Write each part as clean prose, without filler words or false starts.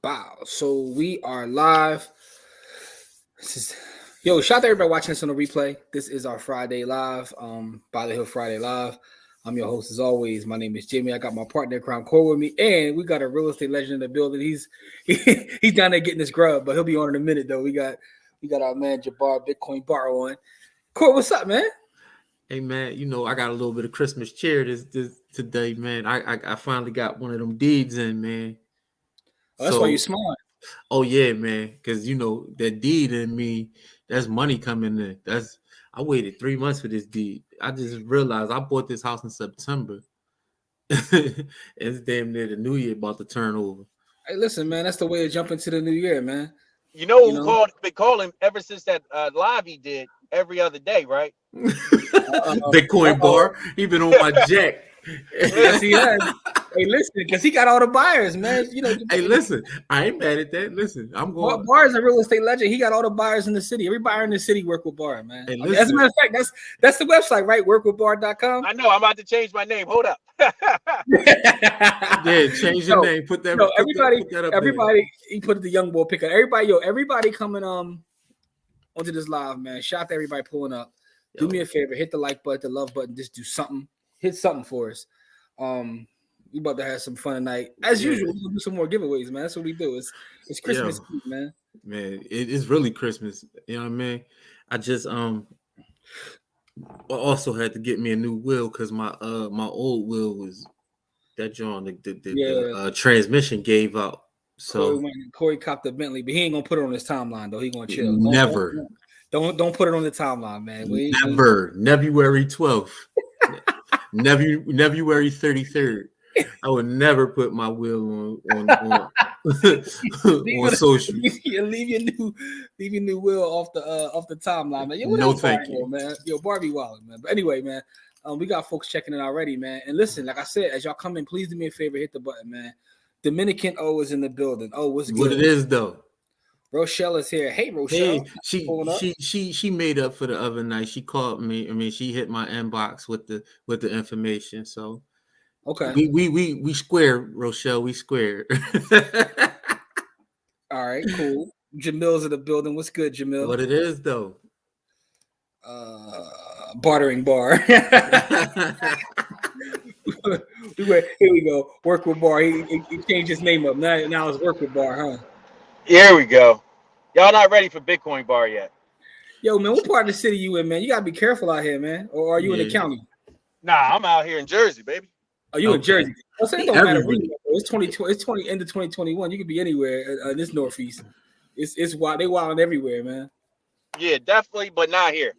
Wow. So we are live. This is shout out to everybody watching this on the replay. This is our Friday live. By the Hill Friday Live. I'm your host as always. My name is Jimmy. I got my partner Crown Core with me, and we got a real estate legend in the building. He's down there getting his grub, but he'll be on in a minute though. We got our man Jabbar Bitcoin Bar on. Core, what's up, man? Hey man, I got a little bit of Christmas cheer this today, man. I finally got one of them deeds in, man. Oh, that's why you So, smart. oh yeah, man, because that deed in me, that's money coming in. I waited 3 months for this deed. I just realized I bought this house in September. It's damn near the new year about to turn over. Hey, listen, man, that's the way to jump into the new year, man. You know You who know, been calling ever since that live he did every other day, right? Bitcoin bar, he been on my jack. yes, he has. Hey, listen, because he got all the buyers, man. Hey, listen, I ain't mad at that. Listen, I'm going. Bar is a real estate legend. He got all the buyers in the city. Every buyer in the city work with Bar, man. Hey, I mean, as a matter of fact, that's the website, right? Workwithbar.com. I know. I'm about to change my name. Hold up. Yeah, change your name. Put that. Everybody. He put the young boy pick up. Everybody coming onto this live, man. Shout out to everybody pulling up. Do me a favor, hit the like button, the love button. Just do something. Hit something for us. We about to have some fun tonight. As usual, we'll do some more giveaways, man. That's what we do. It's Christmas Eve, man. Man, it is really Christmas. You know what I mean? I just also had to get me a new wheel because my old wheel was that John the transmission gave out. So Corey copped the Bentley, but he ain't gonna put it on his timeline though. He gonna chill. Never. Don't put it on the timeline, man. Never. February 12th. February 33rd. I would never put my wheel on on social. Leave your new wheel off the timeline, man. No, thank you, man. Barbie Wallet, man. But anyway, man, we got folks checking in already, man. And listen, like I said, as y'all come in, please do me a favor, hit the button, man. Dominican O is in the building. Oh, what's good? What it is though? Rochelle is here. Hey, Rochelle. Hey, she made up for the other night. She called me. I mean, she hit my inbox with the information. So okay, we square, Rochelle. We square. All right, cool. Jamil's in the building. What's good, Jamil? What it is though? Bartering bar. Here we go. Work with Bar. He changed his name up. Now it's Work with Bar, huh? Here we go. Y'all not ready for Bitcoin Bar yet? Yo, man, what part of the city you in, man? You gotta be careful out here, man. Or are you in the county? Nah, I'm out here in Jersey, baby. Are you in Jersey? Well, so it don't matter where you are. It's 2020. It's end of 2021. You could be anywhere in this northeast. It's wild. They wilding everywhere, man. Yeah, definitely, but not here.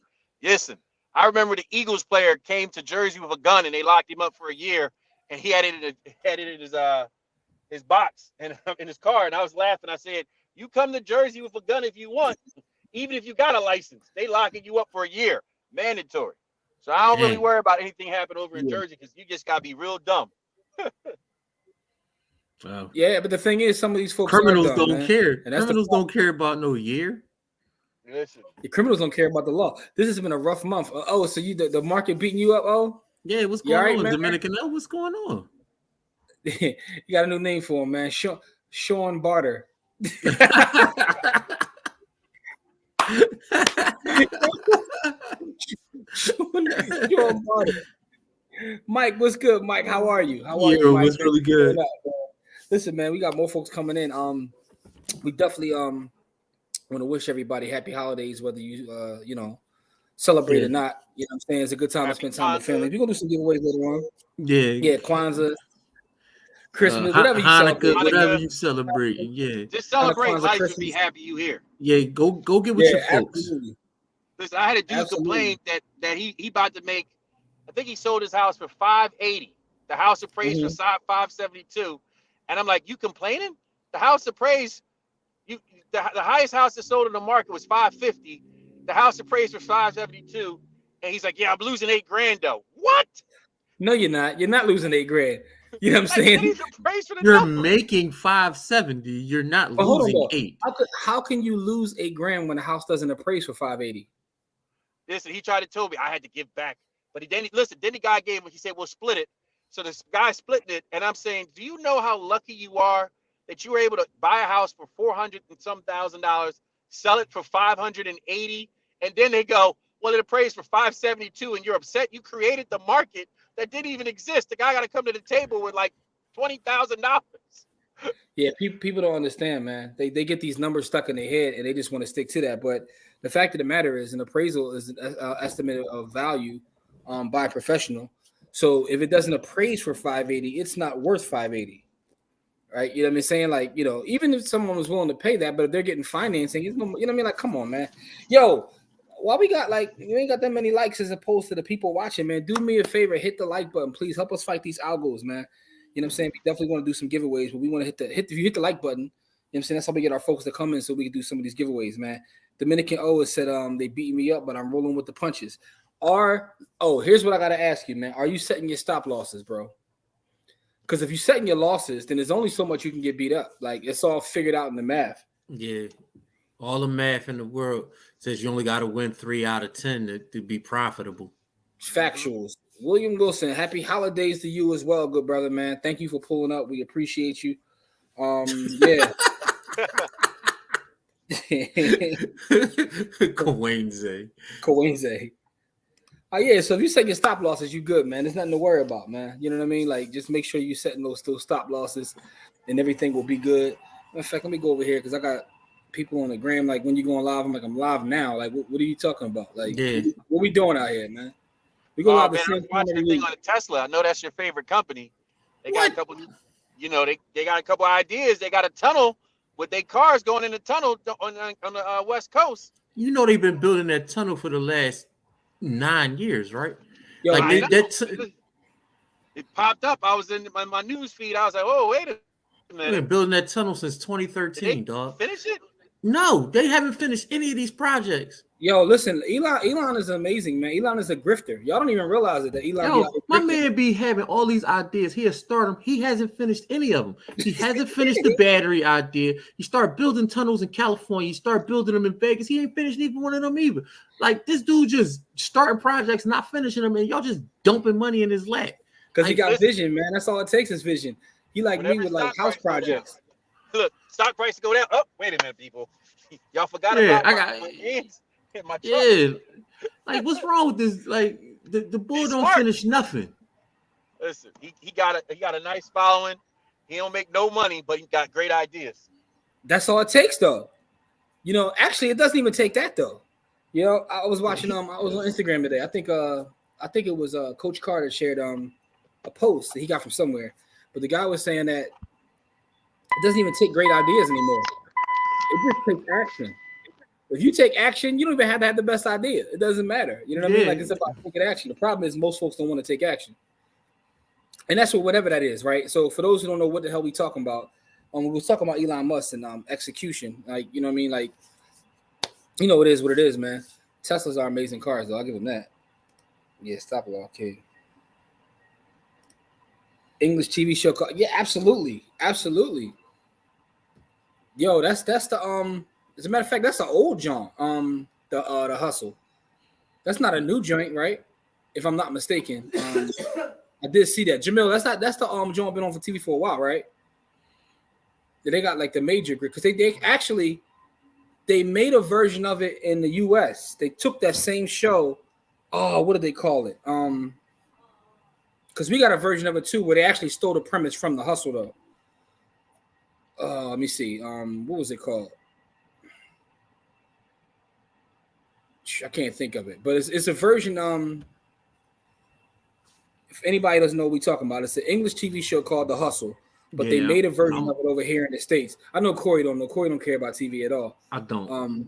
Listen, I remember the Eagles player came to Jersey with a gun and they locked him up for a year, and he had it in his box and in his car, and I was laughing. I said, "You come to Jersey with a gun if you want, even if you got a license. They locking you up for a year, mandatory." So I don't really worry about anything happening over in Jersey because you just gotta be real dumb. Wow. Yeah, but the thing is, some of these folks criminals are dumb, don't man. care. And criminals don't care about no year. Listen, the criminals don't care about the law. This has been a rough month. So the market beating you up? Oh, yeah. What's going on, Dominican? What's going on? You got a new name for him, man. Sean Barter. Sean Barter. Mike, what's good, Mike? How are you? How are you, Mike? What's really good? Listen, man, we got more folks coming in. We definitely want to wish everybody happy holidays, whether you celebrate or not. You know what I'm saying? It's a good time to spend time with family. We're gonna do some giveaways later on. Yeah, Kwanzaa, Christmas, whatever you celebrate. Whatever you celebrate. Yeah. Just celebrate life and be happy you here. Yeah, go get with your folks. Absolutely. Listen, I had a dude complain that he about to make, I think he sold his house for $580. The house appraised for $572. And I'm like, you complaining? The house appraised, the highest house that sold in the market was $550. The house appraised for $572. And he's like, yeah, I'm losing $8,000 though. What? No, you're not. You're not losing $8,000. You know what I'm saying? You're making $570. You're not losing $8,000. How can you lose $8,000 when the house doesn't appraise for $580? Listen, he tried to tell me I had to give back. But then the guy gave him, he said, we'll split it. So this guy splitting it, and I'm saying, do you know how lucky you are that you were able to buy a house for $400 and some $1,000, sell it for 580, and then they go, well, it appraised for 572, and you're upset you created the market that didn't even exist. The guy got to come to the table with like $20,000. Yeah, people don't understand, man. They get these numbers stuck in their head and they just want to stick to that. But the fact of the matter is, an appraisal is an estimate of value by a professional. So if it doesn't appraise for 580, it's not worth 580. Right? You know what I'm saying? Like, you know, even if someone was willing to pay that, but if they're getting financing, it's no, you know what I mean? Like, come on, man. Yo, why we got like you ain't got that many likes as opposed to the people watching, man? Do me a favor, hit the like button, please. Help us fight these algos, man. You know what I'm saying? We definitely want to do some giveaways, but we want to if you hit the like button, you know what I'm saying? That's how we get our folks to come in so we can do some of these giveaways, man. Dominican O has said they beat me up, but I'm rolling with the punches. Here's what I gotta ask you, man. Are you setting your stop losses, bro? Because if you're setting your losses, then there's only so much you can get beat up. Like, it's all figured out in the math. Yeah. All the math in the world says you only got to win 3 out of 10 to be profitable. Factuals. William Wilson, happy holidays to you as well, good brother, man. Thank you for pulling up. We appreciate you. Yeah. Kawaienze. Oh, yeah, so if you set your stop losses, you good, man. There's nothing to worry about, man. You know what I mean? Like, just make sure you're setting those stop losses and everything will be good. In fact, let me go over here because I got people on the gram, like, when you going live, I'm like, I'm live now. Like, what are you talking about? Like, what we doing out here, man? We go live the same watching the thing on the Tesla. I know that's your favorite company. They got a couple, they got a couple ideas. They got a tunnel with their cars going in the tunnel on the West Coast. You know, they've been building that tunnel for the last 9 years, right? Yo, like it popped up. I was in my news feed. I was like, oh, wait a minute. They've been building that tunnel since 2013, dog. Finish it? No, they haven't finished any of these projects. Yo, listen, Elon is amazing, man. Elon is a grifter. Y'all don't even realize it that Elon. My man be having all these ideas. He'll start them. He hasn't finished any of them. He hasn't finished the battery idea. You start building tunnels in California. You start building them in Vegas. He ain't finished even one of them either. Like, this dude just starting projects, not finishing them, and y'all just dumping money in his lap. Because he got vision, man. That's all it takes is vision. He like me with like house projects. Look, stock price go down. Oh, wait a minute, people. Y'all forgot about my hands. My like, what's wrong with this? Like, the boy don't finish nothing. Listen, he got a nice following. He don't make no money, but he got great ideas. That's all it takes, though. You know, actually, it doesn't even take that, though. You know, I was watching I was on Instagram today. I think it was Coach Carter shared a post that he got from somewhere, but the guy was saying that it doesn't even take great ideas anymore. It just takes action. If you take action, you don't even have to have the best idea. It doesn't matter. You know what I mean? Like, it's about taking action. The problem is most folks don't want to take action. And that's whatever that is, right? So for those who don't know what the hell we talking about, we were talking about Elon Musk and execution. Like, you know what I mean? Like, you know, it is what it is, man. Teslas are amazing cars, though. I'll give them that. Yeah, stop it all, kid. English TV show car. Yeah, absolutely. Absolutely. Yo, that's the as a matter of fact, that's an old joint. The Hustle. That's not a new joint, right? If I'm not mistaken. I did see that. Jamil, that's the joint been on for TV for a while, right? They got like the major grid because they actually made a version of it in the US. They took that same show. Oh, what did they call it? Because we got a version of it too where they actually stole the premise from the Hustle though. Let me see. What was it called? I can't think of it, but it's a version. If anybody doesn't know what we're talking about, it's an English TV show called The Hustle, but they made a version of it over here in the States. I know Corey don't know. Corey don't care about TV at all. I don't.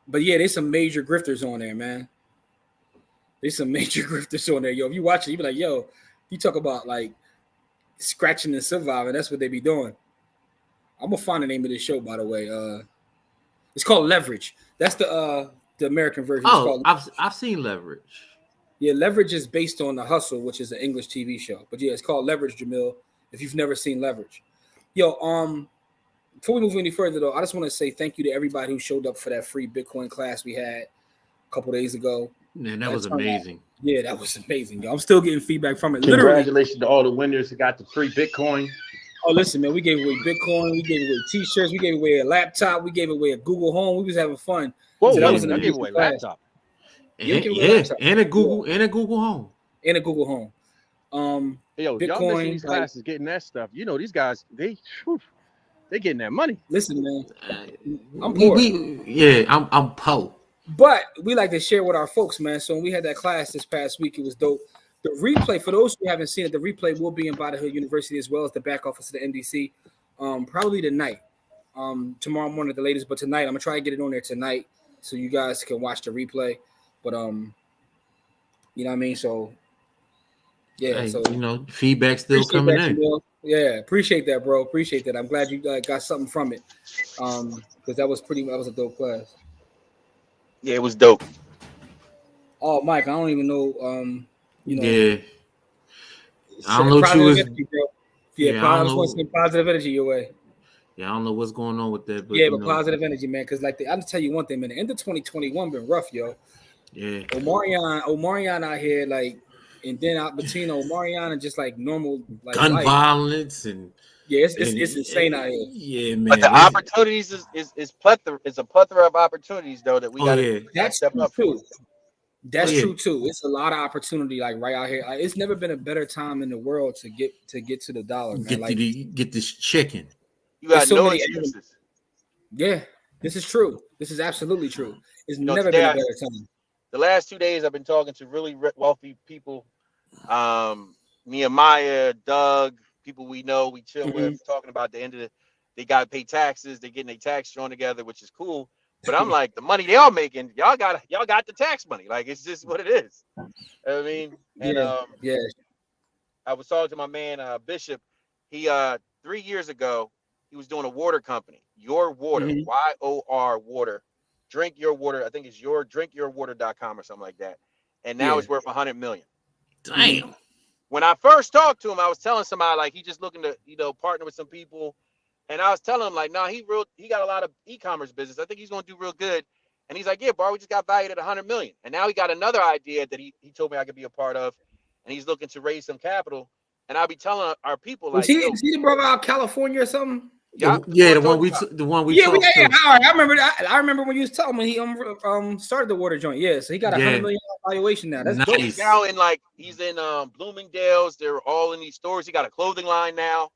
But yeah, there's some major grifters on there, man. There's some major grifters on there, yo. If you watch it, you be like, yo, you talk about like scratching and surviving. That's what they be doing. I'm gonna find the name of this show, by the way. It's called Leverage. That's the American version. Oh, I've seen Leverage. Yeah, Leverage is based on The Hustle, which is an English TV show. But yeah, it's called Leverage, Jamil. If you've never seen Leverage, yo, before we move any further though, I just want to say thank you to everybody who showed up for that free Bitcoin class we had a couple days ago. Man, that was amazing. Yeah, that was amazing. Yo. I'm still getting feedback from it. Literally. Congratulations to all the winners who got the free Bitcoin. Oh, listen, man, we gave away Bitcoin, we gave away T-shirts, we gave away a laptop, we gave away a Google Home. We was having fun. Whoa, So that was I gave away a laptop. And a Google Home. And a Google Home. Yo, Bitcoin, y'all missing these classes, getting that stuff. You know, these guys, they getting that money. Listen, man, I'm poor. I'm poor. But we like to share with our folks, man. So when we had that class this past week, it was dope. The replay, for those who haven't seen it, the replay will be in Bada Hood University as well as the back office of the NDC. Probably tonight. Tomorrow morning at the latest, but tonight I'm gonna try to get it on there tonight so you guys can watch the replay. But you know what I mean? So yeah, so feedback still coming in. Yeah, appreciate that, bro. Appreciate that. I'm glad you got something from it. Because that was a dope class. Yeah, it was dope. Oh, Mike, I don't even know. Yeah. I don't know what you was. Energy, I just want to send positive energy your way. Yeah, I don't know what's going on with that, but but positive energy, man. Because I'll tell you one thing, man. The end of 2021 been rough, yo. Yeah. Omarion out here, and then out between Omarion and just normal gun violence and it's insane out here. Yeah, man. But the opportunities is plethora. It's a plethora of opportunities though that we got to step up too. That's true too. It's a lot of opportunity right out here. It's never been a better time in the world to get to the dollar, man. Get this chicken. You got so no excuses. Yeah, this is true. This is absolutely true. It's never been a better time. The last 2 days, I've been talking to really wealthy people. Nehemiah, Doug, people we know, we chill with, talking about the end of they got to pay taxes. They're getting their tax thrown together, which is cool. But I'm like, the money they all making, y'all got the tax money. It's just what it is. I mean, and I was talking to my man Bishop. He 3 years ago, he was doing a water company, Your Water, YOR Water. Drink Your Water. I think it's drinkyourwater.com or something like that. And now it's worth $100 million. Damn. When I first talked to him, I was telling somebody he just looking to partner with some people. And I was telling him he got a lot of e-commerce business. I think he's going to do real good. And he's like, yeah, bro, we just got valued at $100 million. And now he got another idea that he told me I could be a part of. And he's looking to raise some capital. And I'll be telling our people is he the brother out of California or something? The one we talked to. I remember that. I remember when you was telling me he started the water joint. Yeah, so he got $100 million valuation now. That's nice. dope. He's now he's in Bloomingdale's. They're all in these stores. He got a clothing line now.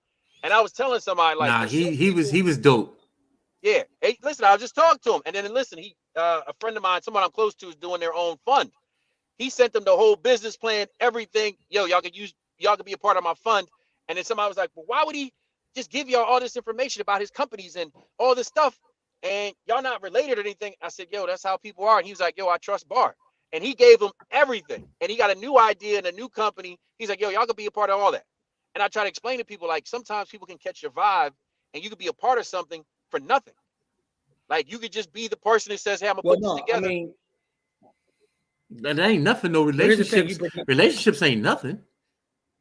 And I was telling somebody he was dope. Yeah. Hey, listen, I just talked to him, and then listen, he a friend of mine, someone I'm close to, is doing their own fund. He sent them the whole business plan, everything. Yo, y'all could be a part of my fund. And then somebody was like, well, why would he just give y'all all this information about his companies and all this stuff, and y'all not related or anything? I said, yo, that's how people are. And he was like, yo, I trust Bar. And he gave him everything. And he got a new idea and a new company. He's like, yo, y'all could be a part of all that. And I try to explain to people, sometimes people can catch your vibe and you could be a part of something for nothing. You could just be the person that says, hey, I'm going to put this together. I mean, that ain't nothing. No relationships. Relationships ain't nothing.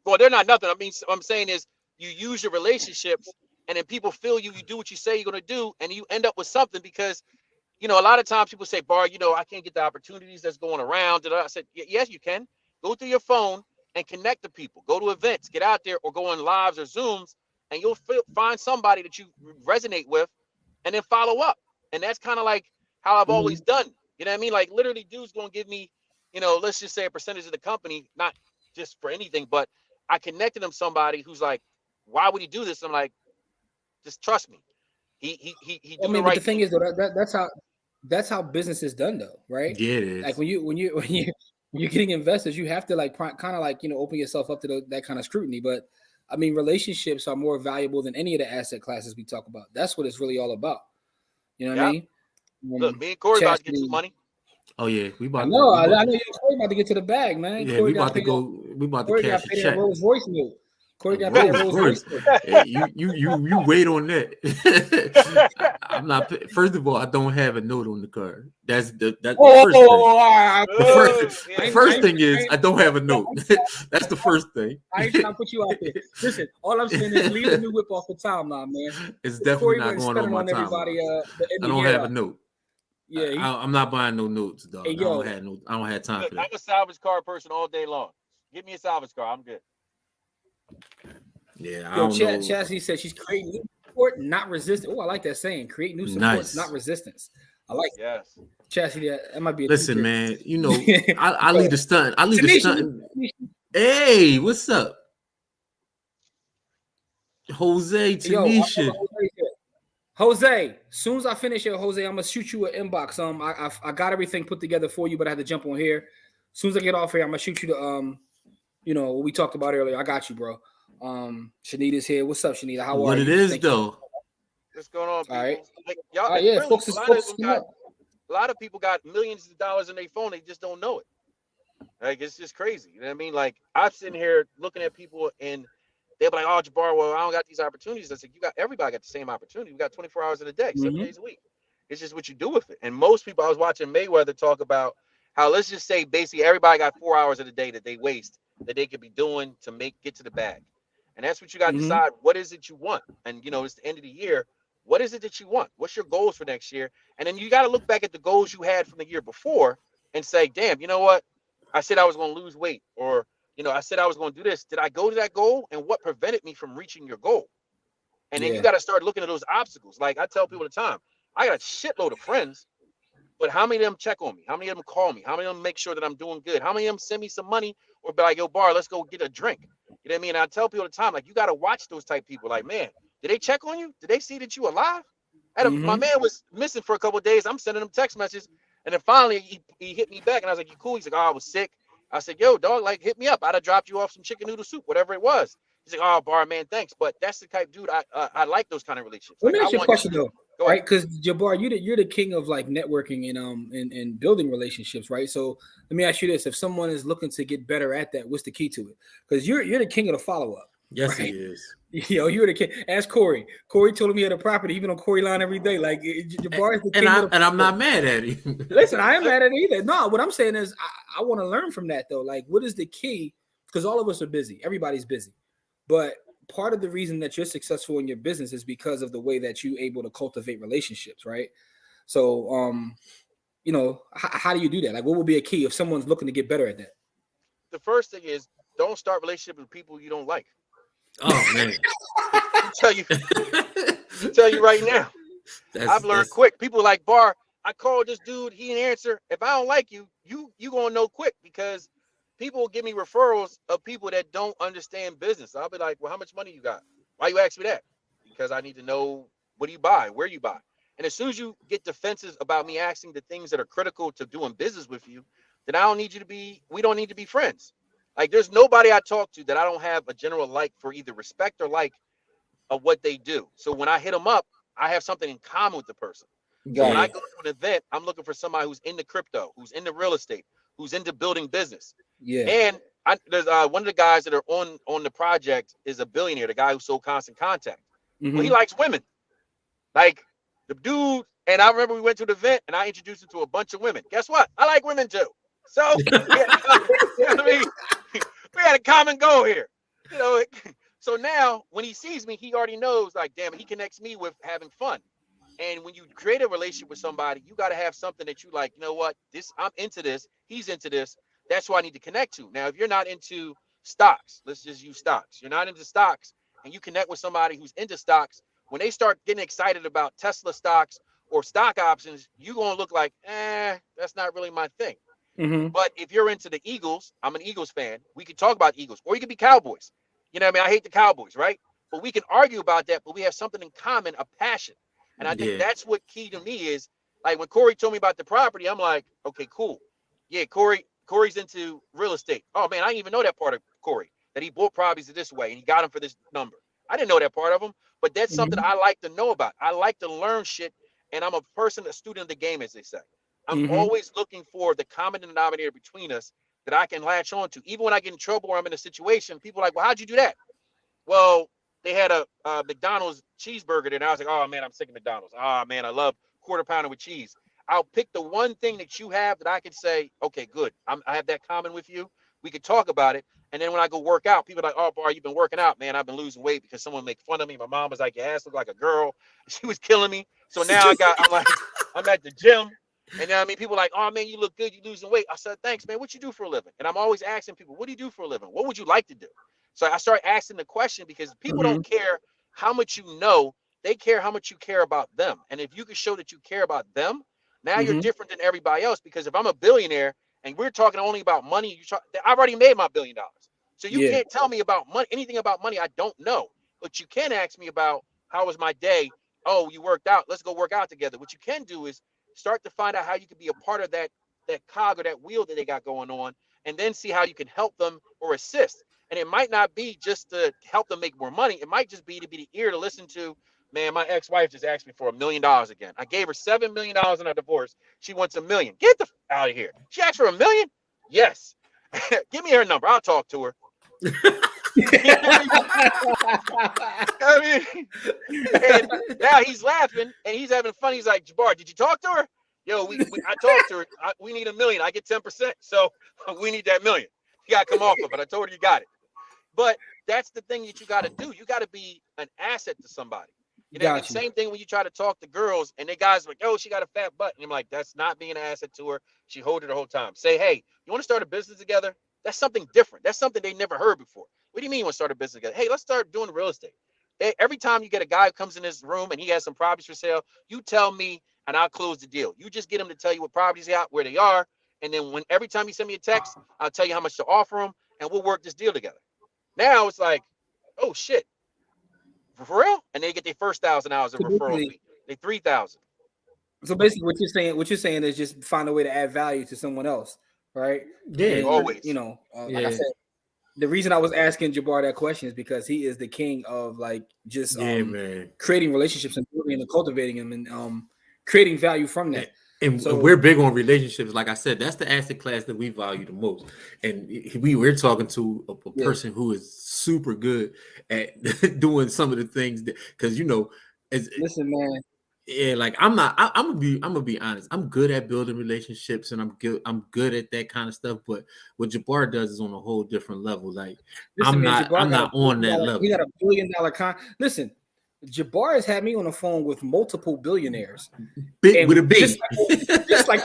Well, they're not nothing. I mean, what I'm saying is you use your relationships and then people feel you do what you say you're going to do, and you end up with something because, a lot of times people say, Bar, I can't get the opportunities that's going around. I said, yes, you can. Go through your phone and connect to people. Go to events, get out there, or go on lives or Zooms, and you'll find somebody that you resonate with and then follow up. And that's kind of how I've always done. You know what I mean? Literally, dude's going to give me, let's just say a percentage of the company, not just for anything, but I connected him somebody who's like, why would he do this? I'm like, just trust me. He but the thing is, though, that's how business is done, though, right? Yeah, it is. When you're getting investors, you have to open yourself up to that kind of scrutiny. But I mean, relationships are more valuable than any of the asset classes we talk about. That's what it's really all about. You know what I mean? Look, me and Corey about to get some money. Oh yeah, we about. I know you and Corey about to get to the bag, man. Yeah, Corey we about to go. We about to cash the check. Rolls Royce note. Corey got paid Rolls Royce. Hey, you wait on that. I'm not. First of all, I don't have a note on the card. That's the first thing is I don't have a note. That's the first thing. I ain't trying to put you out there. Listen, all I'm saying is leave the new whip off the timeline, man. It's definitely not going on my timeline. I don't have a note. Yeah, I'm not buying no notes, dog. Hey, I yo. don't have time Look, for I'm that. a salvage car person all day long. Give me a salvage car. I'm good. Yeah, I Yo, don't know. Chastity said she's creating new support, not resistance. Oh, I like that saying. Create new supports, not Nice. resistance. I like Yes. Chastity. That might be a Listen, t-shirt. man. You know, I lead the stunt. I lead the Tanisha, stunt. Hey, what's up, Jose, yo, Tanisha? Jose, soon as I finish here, Jose, I'm gonna shoot you an inbox. I got everything put together for you, but I had to jump on here. As soon as I get off here, I'm gonna shoot you the what we talked about earlier. I got you, bro. Shanita's here. What's up, Shanita? How are What you? it is, Thank you. though? What's going on, people? All right. Like, y'all, Oh and yeah, really, folks is folks. a lot of people got millions of dollars in their phone. They just don't know it. Like, it's just crazy. You know what I mean? Like, I'm sitting here looking at people and they're like, "Oh, Jabbar, well, I don't got these opportunities." I said, everybody got the same opportunity. We got 24 hours in a day, 7 days a week. It's just what you do with it. And most people, I was watching Mayweather talk about how, let's just say, basically everybody got 4 hours of the day that they waste that they could be doing to get to the bag. And that's what you got to decide. What is it you want? And it's the end of the year. What is it that you want? What's your goals for next year? And then you got to look back at the goals you had from the year before and say, damn, you know what? I said I was going to lose weight, or I said I was going to do this. Did I go to that goal? And what prevented me from reaching your goal? And then you got to start looking at those obstacles. Like I tell people all the time, I got a shitload of friends, but how many of them check on me? How many of them call me? How many of them make sure that I'm doing good? How many of them send me some money or be like, yo, Bar, let's go get a drink? You know what I mean? And I tell people all the time, like, you got to watch those type of people. Like, man, did they check on you? Did they see that you alive? My man was missing for a couple of days. I'm sending him text messages. And then finally he hit me back and I was like, you cool? He's like, oh, I was sick. I said, yo, dog, like, hit me up. I'd have dropped you off some chicken noodle soup, whatever it was. He's like, oh, Bar, man, thanks. But that's the type of dude I like those kind of relationships. Let Like, me ask you a question though, right? Because Jabbar, you're the king of like networking and building relationships, right? So let me ask you this: if someone is looking to get better at that, what's the key to it? Because you're the king of the follow up. Yes, right? he is. Yo, you're the king. Ask Corey. Corey told him he had a property. He's been on Corey line every day. Like Jabbar is the king. And I'm not mad at him. Listen, I am mad at it either. No, what I'm saying is I want to learn from that though. Like, what is the key? Because all of us are busy. Everybody's busy, but part of the reason that you're successful in your business is because of the way that you're able to cultivate relationships, right? So, how do you do that? Like, what would be a key if someone's looking to get better at that? The first thing is, don't start relationships with people you don't like. Oh man, I tell you right now. I've learned quick. People like, Bar, I called this dude, he didn't answer. If I don't like you, you gonna know quick, because people will give me referrals of people that don't understand business. I'll be like, well, how much money you got? Why you ask me that? Because I need to know, what do you buy? Where you buy? And as soon as you get defensive about me asking the things that are critical to doing business with you, then we don't need to be friends. Like, there's nobody I talk to that I don't have a general like for, either respect or like, of what they do. So when I hit them up, I have something in common with the person. So when I go to an event, I'm looking for somebody who's into crypto, who's into real estate, who's into building business. Yeah. And there's one of the guys that are on the project is a billionaire, the guy who sold Constant Contact. Well, he likes women. Like, the dude, and I remember we went to the event and I introduced him to a bunch of women. Guess what? I like women too. So you know what I mean? We had a common goal here. So now when he sees me, he already knows, like, damn, he connects me with having fun. And when you create a relationship with somebody, you got to have something that you like, you know what, I'm into this, he's into this. That's what I need to connect to. Now, if you're not into stocks, let's just use stocks. You're not into stocks and you connect with somebody who's into stocks, when they start getting excited about Tesla stocks or stock options, you're going to look like, that's not really my thing. But if you're into the Eagles, I'm an Eagles fan, we can talk about Eagles, or you could be Cowboys. You know what I mean? I hate the Cowboys, right? But we can argue about that, but we have something in common, a passion. And I think that's what key to me is. Like, when Corey told me about the property, I'm like, okay, cool. Yeah, Corey's into real estate. Oh man, I didn't even know that part of Corey, that he bought properties this way and he got them for this number. I didn't know that part of him, but that's something I like to know about. I like to learn shit, and I'm a student of the game, as they say. I'm always looking for the common denominator between us that I can latch on to. Even when I get in trouble or I'm in a situation, people are like, well, how'd you do that? Well, they had a McDonald's cheeseburger there, and I was like, oh man, I'm sick of McDonald's. Oh man, I love quarter pounder with cheese. I'll pick the one thing that you have that I can say, okay, good. I have that common with you. We could talk about it. And then when I go work out, people are like, oh, Bar, you've been working out, man. I've been losing weight because someone make fun of me. My mom was like, your ass look like a girl. She was killing me. So now I'm at the gym. And I mean, people are like, oh man, you look good, you losing weight. I said, thanks, man. What you do for a living? And I'm always asking people, what do you do for a living? What would you like to do? So I start asking the question because people don't care how much you know, they care how much you care about them. And if you can show that you care about them, now you're different than everybody else. Because if I'm a billionaire and we're talking only about money, I've already made my $1 billion. So you can't tell me about money, anything about money I don't know. But you can ask me about how was my day? Oh, you worked out. Let's go work out together. What you can do is start to find out how you can be a part of that cog or that wheel that they got going on, and then see how you can help them or assist. And it might not be just to help them make more money. It might just be to be the ear to listen to, man, my ex-wife just asked me for $1 million again. I gave her $7 million in our divorce. She wants $1 million. Get the out of here. She asked for $1 million? Yes. Give me her number. I'll talk to her. I mean, and now he's laughing and he's having fun. He's like, Jabbar, did you talk to her? Yo, I talked to her. We need $1 million. I get 10%. So we need that $1 million. You got to come off of it. I told her you got it. But that's the thing that you got to do. You got to be an asset to somebody. You know, the same thing when you try to talk to girls and they guys are like, oh, she got a fat butt. And I'm like, that's not being an asset to her. She hold it the whole time. Say, hey, you want to start a business together? That's something different. That's something they never heard before. What do you mean you want to start a business together? Hey, let's start doing real estate. Every time you get a guy who comes in this room and he has some properties for sale, you tell me and I'll close the deal. You just get him to tell you what properties he got, where they are. And then every time you send me a text, I'll tell you how much to offer him and we'll work this deal together. Now it's like, oh shit, for real? And they get their first $1,000 of referral fee. They 3,000. So basically, what you're saying is just find a way to add value to someone else, right? Yeah, and, always. You know, like I said, the reason I was asking Jabbar that question is because he is the king of like just creating relationships and building and cultivating them and creating value from that. And so we're big on relationships. Like I said, that's the asset class that we value the most. And we're talking to a person who is super good at doing some of the things that, because you know, listen, man. Yeah, like I'm gonna be honest. I'm good at building relationships and I'm good at that kind of stuff. But what Jabbar does is on a whole different level. Like listen, I'm not on that level. He got $1 billion Listen, Jabbar has had me on the phone with multiple billionaires. With a B. Just like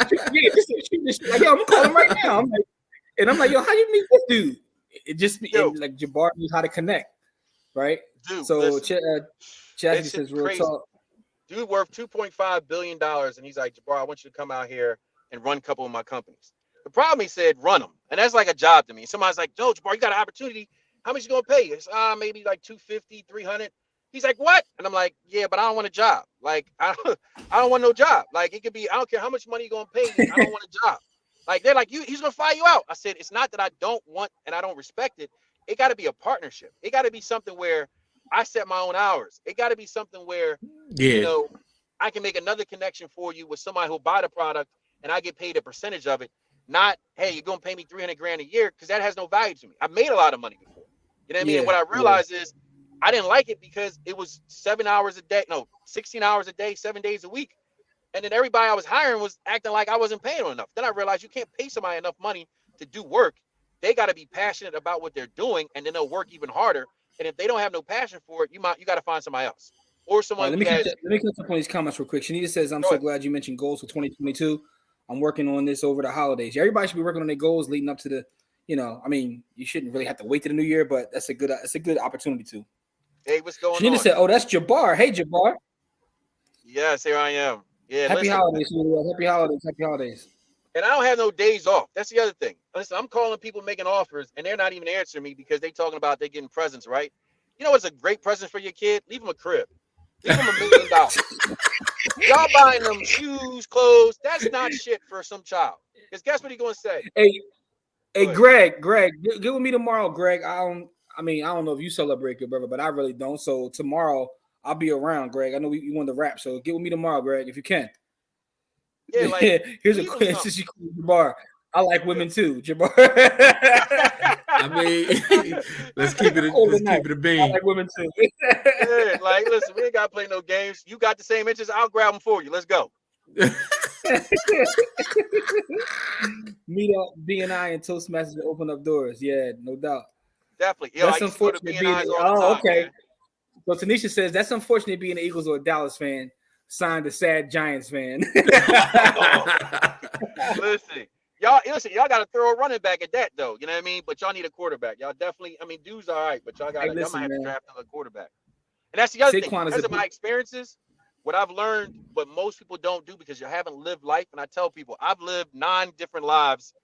yo, I'm calling right now. I'm like, yo, how you meet this dude? It just like Jabbar knows how to connect, right? Dude, so Chad says real talk. Dude worth $2.5 billion, and he's like, Jabbar, I want you to come out here and run a couple of my companies. The problem, he said, run them, and that's like a job to me. Somebody's like, no, Jabbar, you got an opportunity. How much you gonna pay? It's maybe like $250, $300. He's like, what? And I'm like, yeah, but I don't want a job. Like, I don't want no job. Like, it could be, I don't care how much money you're gonna pay me. I don't want a job. Like, they're like, he's gonna fire you out. I said, it's not that I don't want and I don't respect it. It got to be a partnership. It got to be something where I set my own hours. It got to be something where, you know, I can make another connection for you with somebody who'll buy the product and I get paid a percentage of it. Not, hey, you're going to pay me $300,000 a year, because that has no value to me. I made a lot of money before. You know what I mean? And what I realized is I didn't like it because it was 16 hours a day, 7 days a week. And then everybody I was hiring was acting like I wasn't paying them enough. Then I realized you can't pay somebody enough money to do work. They got to be passionate about what they're doing, and then they'll work even harder. And if they don't have no passion for it, you got to find somebody else or someone. Let me catch up on these comments real quick. Shanita says, "I'm so glad you mentioned goals for 2022. I'm working on this over the holidays. Everybody should be working on their goals leading up to the, you know, I mean, you shouldn't really have to wait to the new year, but it's a good opportunity too." Hey, what's going on? Shanita said, "Oh, that's Jabbar. Hey, Jabbar. Yes, here I am. Yeah, happy holidays. Happy holidays. Happy holidays." And I don't have no days off. That's the other thing. Listen, I'm calling people making offers, and they're not even answering me because they talking about they getting presents, right? You know what's a great present for your kid? Leave them a crib. Leave them $1 million. Y'all buying them shoes, clothes. That's not shit for some child. Because guess what he's going to say? Hey, Greg, get with me tomorrow, Greg. I don't know if you celebrate your brother, but I really don't. So tomorrow I'll be around, Greg. I know you want to rap, so get with me tomorrow, Greg, if you can. Yeah, like, here's a question. Jabbar, I like women too, Jabbar. I mean, let's keep it a bean. I like women too. Yeah, like, listen, we ain't got to play no games. You got the same inches, I'll grab them for you. Let's go. Meet up, BNI and Toastmasters to open up doors. Yeah, no doubt. Definitely. That's unfortunate. Okay. Man. So Tanisha says that's unfortunate being an Eagles or a Dallas fan. Signed a sad Giants fan. Listen, y'all got to throw a running back at that though. You know what I mean? But y'all need a quarterback. Y'all definitely. I mean, dude's all right, but y'all got y'all might have to draft another quarterback. And that's the other thing. Because of my experiences, what I've learned, what most people don't do because you haven't lived life. And I tell people, I've lived 9 different lives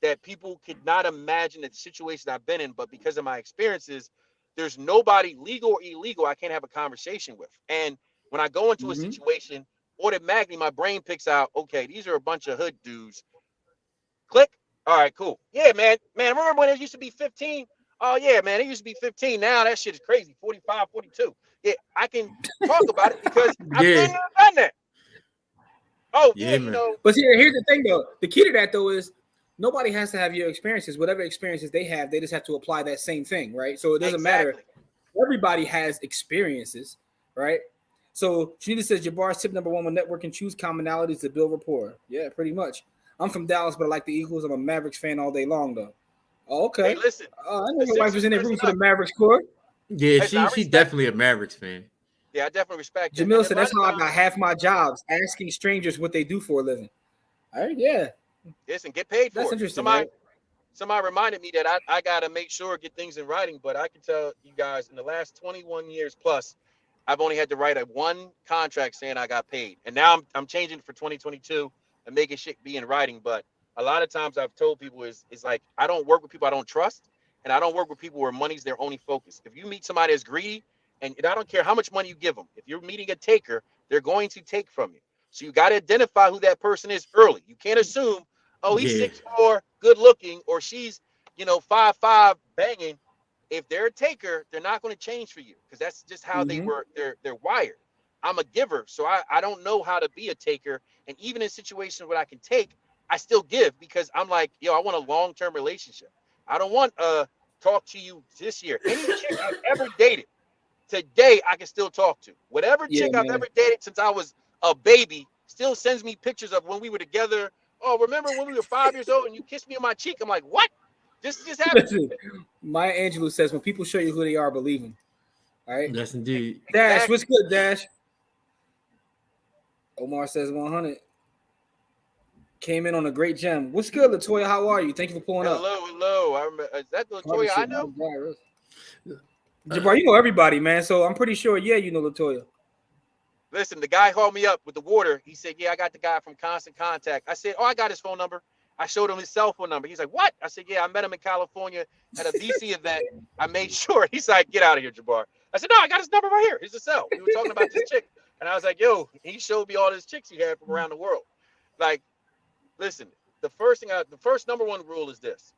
that people could not imagine the situation I've been in. But because of my experiences, there's nobody legal or illegal I can't have a conversation with. And when I go into a situation, automatically my brain picks out, okay, these are a bunch of hood dudes. Click. All right, cool. Yeah, man. Remember when it used to be 15? Oh, yeah, man. It used to be 15. Now that shit is crazy. 45, 42. Yeah, I can talk about it because I've been there, done that. Oh, yeah, you know. But see, here's the thing, though. The key to that, though, is nobody has to have your experiences. Whatever experiences they have, they just have to apply that same thing, right? So it doesn't matter. Everybody has experiences, right? So Shanita says, Jabbar's tip number 1 when networking, choose commonalities to build rapport. Yeah, pretty much. I'm from Dallas, but I like the Eagles. I'm a Mavericks fan all day long, though. Oh, okay. Hey, listen. I know your wife was in the room for the Mavericks court. Yeah, she's definitely a Mavericks fan. Yeah, I definitely respect that. Jamil said, that's how I got half my jobs, asking strangers what they do for a living. All right, yeah. Listen, get paid for That's it. interesting, Somebody reminded me that I got to make sure get things in writing, but I can tell you guys in the last 21 years plus, I've only had to write one contract saying I got paid. And now I'm changing for 2022 and making shit be in writing. But a lot of times I've told people is like, I don't work with people I don't trust. And I don't work with people where money's their only focus. If you meet somebody that's greedy, and I don't care how much money you give them, if you're meeting a taker, they're going to take from you. So you got to identify who that person is early. You can't assume, oh, he's 6'4", good looking, or she's, 5'5", banging. If they're a taker, they're not going to change for you because that's just how they were. They're wired. I'm a giver, so I don't know how to be a taker. And even in situations where I can take, I still give because I'm like, yo, I want a long-term relationship. I don't want talk to you this year. Any chick I've ever dated today, I can still talk to. Whatever chick I've ever dated since I was a baby still sends me pictures of when we were together. Oh, remember when we were 5 years old and you kissed me on my cheek? I'm like, what? This just happened. Listen, Maya Angelou says, when people show you who they are, believe them. All right? Yes, indeed. Dash, what's good, Dash? Omar says 100. Came in on a great gem. What's good, Latoya? How are you? Thank you for pulling up. Hello. I remember, is that Latoya I know? Jabbar, you know everybody, man. So I'm pretty sure, you know Latoya. Listen, the guy called me up with the water. He said, yeah, I got the guy from Constant Contact. I said, oh, I got his phone number. I showed him his cell phone number. He's like, what? I said, yeah, I met him in California at a VC event. I made sure. He's like, get out of here, Jabbar. I said, no, I got his number right here. Here's the cell. We were talking about this chick. And I was like, yo, he showed me all his chicks he had from around the world. Like, listen, the first number 1 rule is this.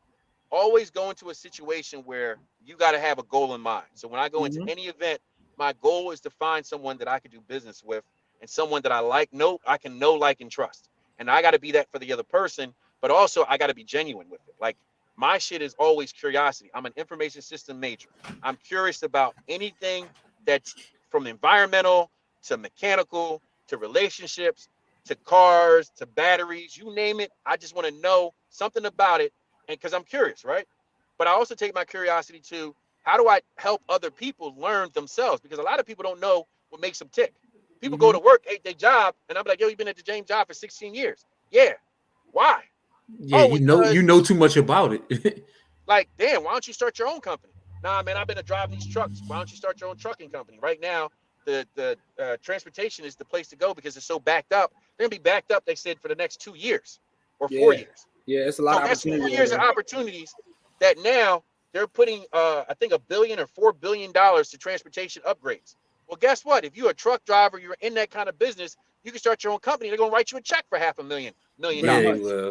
Always go into a situation where you got to have a goal in mind. So when I go into any event, my goal is to find someone that I can do business with and someone that I can know, like, and trust. And I got to be that for the other person, but also I got to be genuine with it. Like, my shit is always curiosity. I'm an information system major. I'm curious about anything that's from environmental to mechanical to relationships to cars to batteries, you name it. I just want to know something about it. And because I'm curious, right? But I also take my curiosity to how do I help other people learn themselves? Because a lot of people don't know what makes them tick. People go to work, hate their job, and I'm like, yo, you've been at the same job for 16 years. Yeah. Why? Yeah, you know too much about it. Like, damn, why don't you start your own company? Nah, man, I've been driving these trucks. Why don't you start your own trucking company? Right now, the transportation is the place to go because it's so backed up. They're gonna be backed up, they said, for the next 2 years or 4 years. Yeah, it's a lot of opportunities. That's 4 years of opportunities that now they're putting, I think, $1 billion or $4 billion to transportation upgrades. Well, guess what? If you're a truck driver, you're in that kind of business, you can start your own company. They're gonna write you a check for $500,000.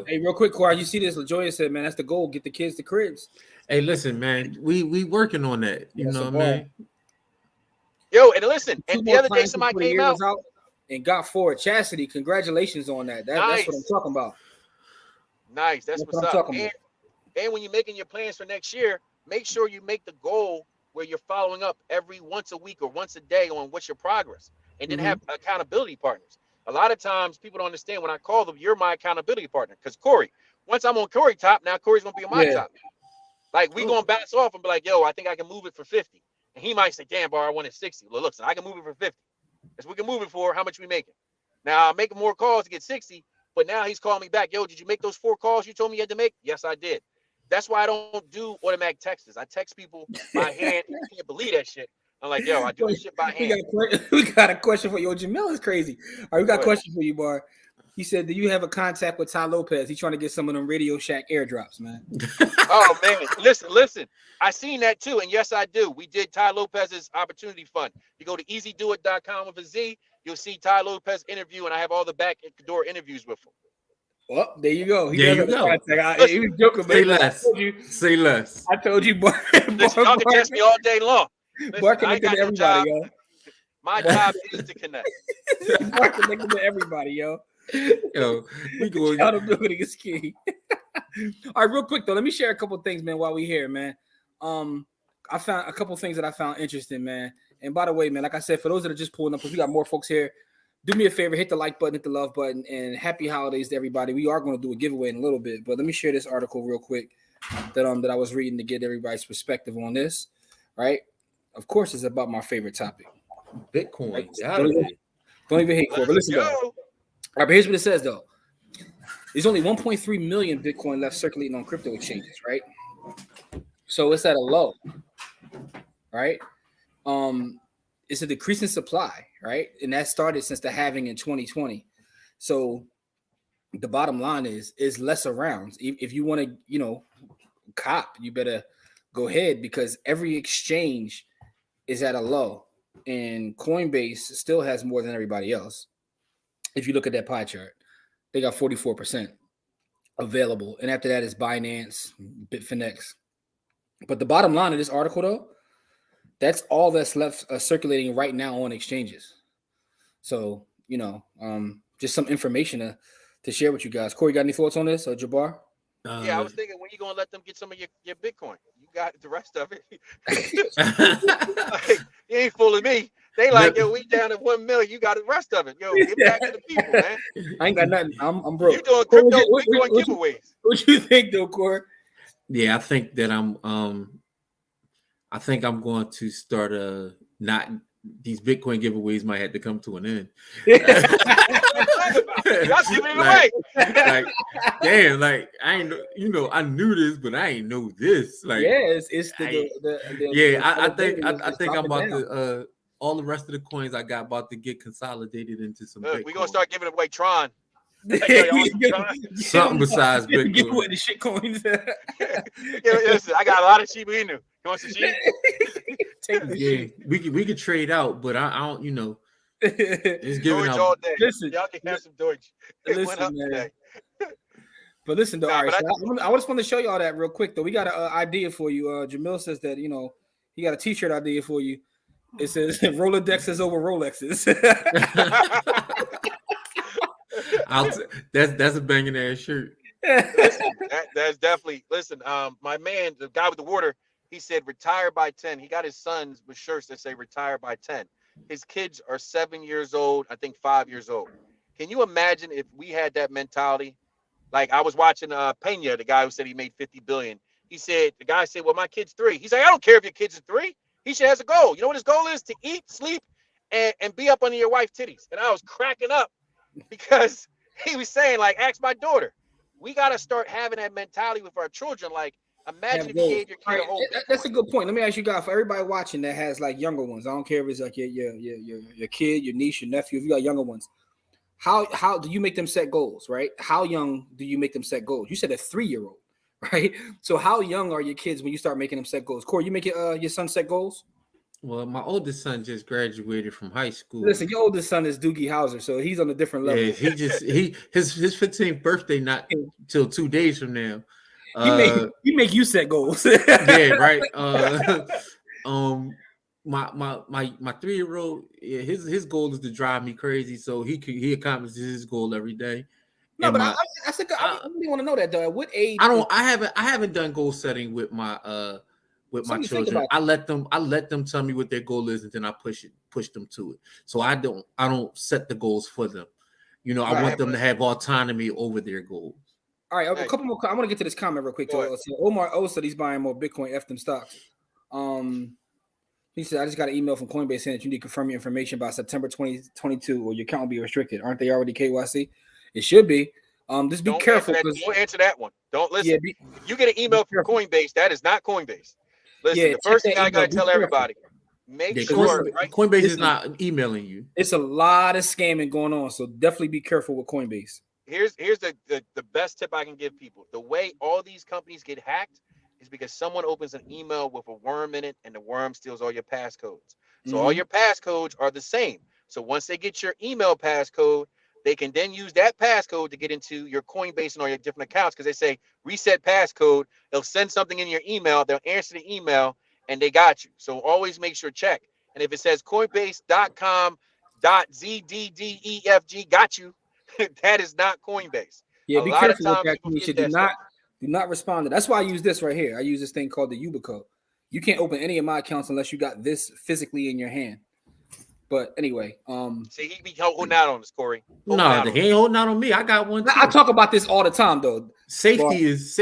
Hey, real quick, Corey, you see this? LaJoya said, man, that's the goal. Get the kids to cribs. Hey, listen, man, we working on that. You know what I mean? Yo, and listen, and the other day somebody came out and got forward. Chastity, congratulations on that. That's what I'm talking about. Nice. That's what's up. And when you're making your plans for next year, make sure you make the goal where you're following up every once a week or once a day on what's your progress. And then have accountability partners. A lot of times people don't understand when I call them, you're my accountability partner. Because Corey, once I'm on Corey top, now Corey's gonna be on my top. Like we gonna bounce off and be like, yo, I think I can move it for 50. And he might say, damn, Bar, I wanted 60. Well, look, so I can move it for 50. As we can move it for how much we making. Now I'm making more calls to get 60, but now he's calling me back. Yo, did you make those 4 calls you told me you had to make? Yes, I did. That's why I don't do automatic texts. I text people by hand. And I can't believe that shit. I'm like, yo, I do this shit by hand. We got a question for you. Yo, Jamil is crazy. All right, we got a Go ahead. question for you, Bar. He said, do you have a contact with Ty Lopez? He's trying to get some of them Radio Shack airdrops, man. Oh man, listen. I seen that too, and yes, I do. We did Ty Lopez's opportunity fund. You go to easydoit.com with a Z, you'll see Ty Lopez interview, and I have all the back door interviews with him. Well, there you go. There you go. He was joking, Say man. less. Say less. I told you, Bar. Listen, y'all can test me all day long. Listen, Bar I ain't connected got to no everybody, job. yo. My job is to connect. Bar connected to everybody, yo. Yo, we go. Accountability is key. All right, real quick though, let me share a couple things, man, while we here, man. I found a couple things that I found interesting, man. And by the way, man, like I said, for those that are just pulling up, because we got more folks here, do me a favor, hit the like button, hit the love button, and happy holidays to everybody. We are going to do a giveaway in a little bit, but let me share this article real quick that I was reading to get everybody's perspective on this. Right? Of course, it's about my favorite topic. Bitcoin. Right? Right? Don't even hate for it. But listen, though. Yo. All right, but here's what it says, though. There's only 1.3 million Bitcoin left circulating on crypto exchanges, right? So it's at a low, right? It's a decreasing supply, right? And that started since the halving in 2020. So the bottom line is less around. If you want to, cop, you better go ahead because every exchange is at a low. And Coinbase still has more than everybody else. If you look at that pie chart, they got 44% available. And after that is Binance, Bitfinex. But the bottom line of this article, though, that's all that's left circulating right now on exchanges. So, just some information to share with you guys. Corey, got any thoughts on this, or Jabbar? Yeah, I was thinking, when you gonna let them get some of your Bitcoin? You got the rest of it. Like, you ain't fooling me. They like, yo, we down at 1 million. You got the rest of it. Yo, give back to the people, man. I ain't got nothing. I'm broke. You doing crypto Bitcoin giveaways? What you think, though, Corey? Yeah, I think that I'm going to start these Bitcoin giveaways might have to come to an end. Y'all giving it away. Like, damn, like I ain't, I knew this, but I ain't know this. Like, it's I think I'm about to all the rest of the coins I got about to get consolidated into some. Look, we're gonna start giving away Tron. Like, something besides Bitcoin. Give away the shit coins. Listen, I got a lot of Shiba Inu. You want some Shiba? Yeah, we could trade out, but I don't, it's giving Deutsch out all day. Listen, y'all can have some Deutsch. It went up today. But listen, though, Nah, all right. but I just want to show you all that real quick, though. We got an idea for you. Jamil says that he got a T-shirt idea for you. It says Rolodexes over Rolexes. That's a banging ass shirt. Listen, that's definitely my man, the guy with the water, he said retire by 10. He got his sons with shirts that say retire by 10. His kids are 7 years old, I think 5 years old. Can you imagine if we had that mentality? Like, I was watching Pena, the guy who said he made 50 billion. The guy said, well, my kid's 3. He's like, I don't care if your kid's 3. He should has a goal. You know what his goal is? To eat, sleep, and be up under your wife's titties. And I was cracking up because he was saying, like, ask my daughter. We got to start having that mentality with our children. Like, imagine if you gave your kid a whole. That's a good point. Let me ask you guys, for everybody watching that has like younger ones, I don't care if it's like your kid, your niece, your nephew, if you got younger ones, how do you make them set goals, right? How young do you make them set goals? You said a 3-year-old, right? So how young are your kids when you start making them set goals? Corey, you make your son set goals? Well, my oldest son just graduated from high school. Listen, your oldest son is Doogie Howser, so he's on a different level. Yeah, his 15th birthday not till 2 days from now. He make you set goals. Yeah, right. My 3-year-old, his goal is to drive me crazy, so he accomplishes his goal every day. No, and but I really want to know that though. At what age? I haven't done goal setting with my children. I let them tell me what their goal is, and then I push them to it. So I don't set the goals for them. I want them to have autonomy over their goals. All right, a couple more. I want to get to this comment real quick. So Omar O said he's buying more Bitcoin. F them stocks. Let me He said, I just got an email from Coinbase saying that you need to confirm your information by September 2022 or your account will be restricted. Aren't they already KYC? It should be. Just be careful. Don't answer that one. Don't listen. Yeah, if you get an email from Coinbase, that is not Coinbase. Listen, yeah, the first thing I email, got to tell everybody, make sure, right? Coinbase is not emailing you. It's a lot of scamming going on, so definitely be careful with Coinbase. Here's the best tip I can give people. The way all these companies get hacked is because someone opens an email with a worm in it and the worm steals all your passcodes. So all your passcodes are the same. So once they get your email passcode, they can then use that passcode to get into your Coinbase and all your different accounts because they say reset passcode. They'll send something in your email. They'll answer the email and they got you. So always make sure check. And if it says Coinbase.com.zddefg got you, that is not Coinbase. Yeah, be careful with that. Do not respond to. That's why I use this right here. I use this thing called the Ubico. You can't open any of my accounts unless you got this physically in your hand. But anyway, see, he be holding out on us, Corey. No, he ain't holding out on me. I got one too. I talk about this all the time, though. Safety is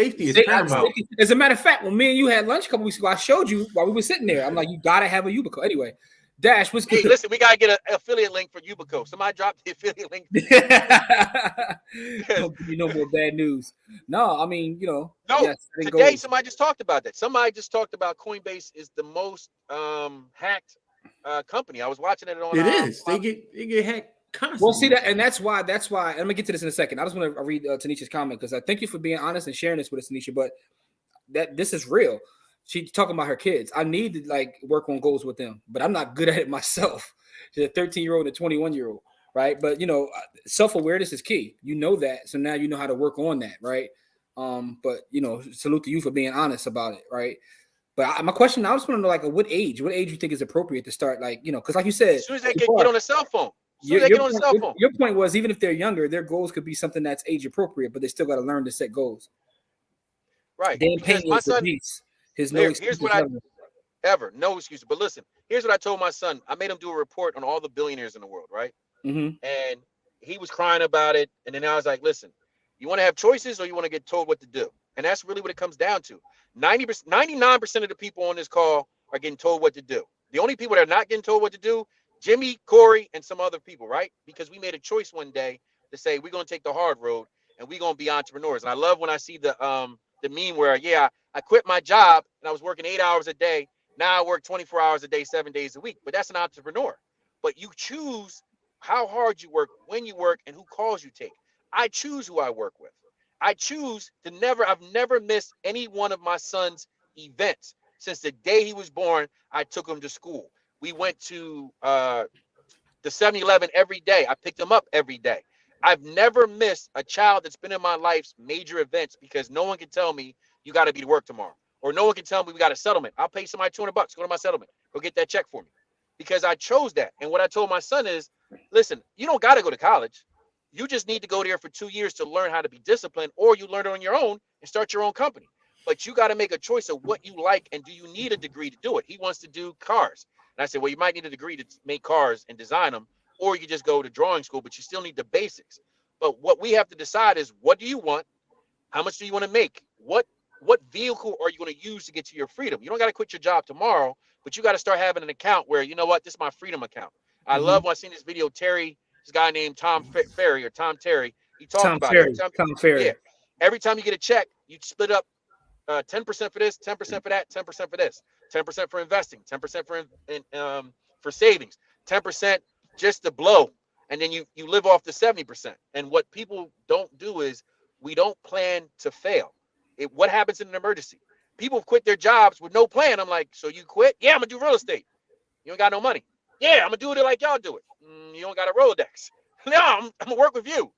paramount. As a matter of fact, when me and you had lunch a couple weeks ago, I showed you while we were sitting there. I'm like, you gotta have a Ubico. Anyway, Dash, what's good? Hey, listen, we gotta get an affiliate link for Ubico. Somebody drop the affiliate link. Don't give me no more bad news. No, I mean, No, today somebody just talked about that. Somebody just talked about Coinbase is the most hacked company. I was watching it on. It is. They get hacked constantly. Well, see that, and that's why. And I'm gonna get to this in a second. I just want to read Tanisha's comment because I thank you for being honest and sharing this with us, Tanisha. But this is real. She's talking about her kids. I need to work on goals with them, but I'm not good at it myself. She's a 13-year-old and a 21-year-old, right? But self-awareness is key. You know that, so now you know how to work on that, right? But salute to you for being honest about it, right? But my question, I just want to know, what age you think is appropriate to start, because like you said, as soon as they get on a cell phone. Your point was, even if they're younger, their goals could be something that's age appropriate, but they still got to learn to set goals. Right. Dan Payne my son, here's no excuses But listen, here's what I told my son. I made him do a report on all the billionaires in the world, right? Mm-hmm. And he was crying about it. And then I was like, listen, you want to have choices or you want to get told what to do? And that's really what it comes down to. 99% of the people on this call are getting told what to do. The only people that are not getting told what to do, Jimmy, Corey, and some other people, right? Because we made a choice one day to say we're going to take the hard road and we're going to be entrepreneurs. And I love when I see the meme where, I quit my job and I was working 8 hours a day. Now I work 24 hours a day, 7 days a week. But that's an entrepreneur. But you choose how hard you work, when you work, and who calls you take. I choose who I work with. I choose to I've never missed any one of my son's events. Since the day he was born, I took him to school. We went to the 7-Eleven every day. I picked him up every day. I've never missed a child that's been in my life's major events because no one can tell me you got to be to work tomorrow. Or no one can tell me we got a settlement. I'll pay somebody $200. Go to my settlement. Go get that check for me. Because I chose that. And what I told my son is, listen, you don't got to go to college. You just need to go there for 2 years to learn how to be disciplined, or you learn it on your own and start your own company. But you got to make a choice of what you like, and do you need a degree to do it? He wants to do cars. And I said, well, you might need a degree to make cars and design them, or you just go to drawing school, but you still need the basics. But what we have to decide is, what do you want? How much do you want to make? What vehicle are you going to use to get to your freedom? You don't got to quit your job tomorrow, but you got to start having an account where, you know what, this is my freedom account. I love when I seen this video, this guy named Tom Ferry or Tom Terry. He talked about it. Tom Ferry. Yeah. Every time you get a check, you split up 10% for this, 10% for that, 10% for this, 10% for investing, 10% for savings, 10% just to blow. And then you live off the 70%. And what people don't do is we don't plan to fail. What happens in an emergency? People quit their jobs with no plan. I'm like, so you quit? Yeah, I'm going to do real estate. You ain't got no money. Yeah, I'm going to do it like y'all do it. You don't got a Rolodex. No, I'm going to work with you.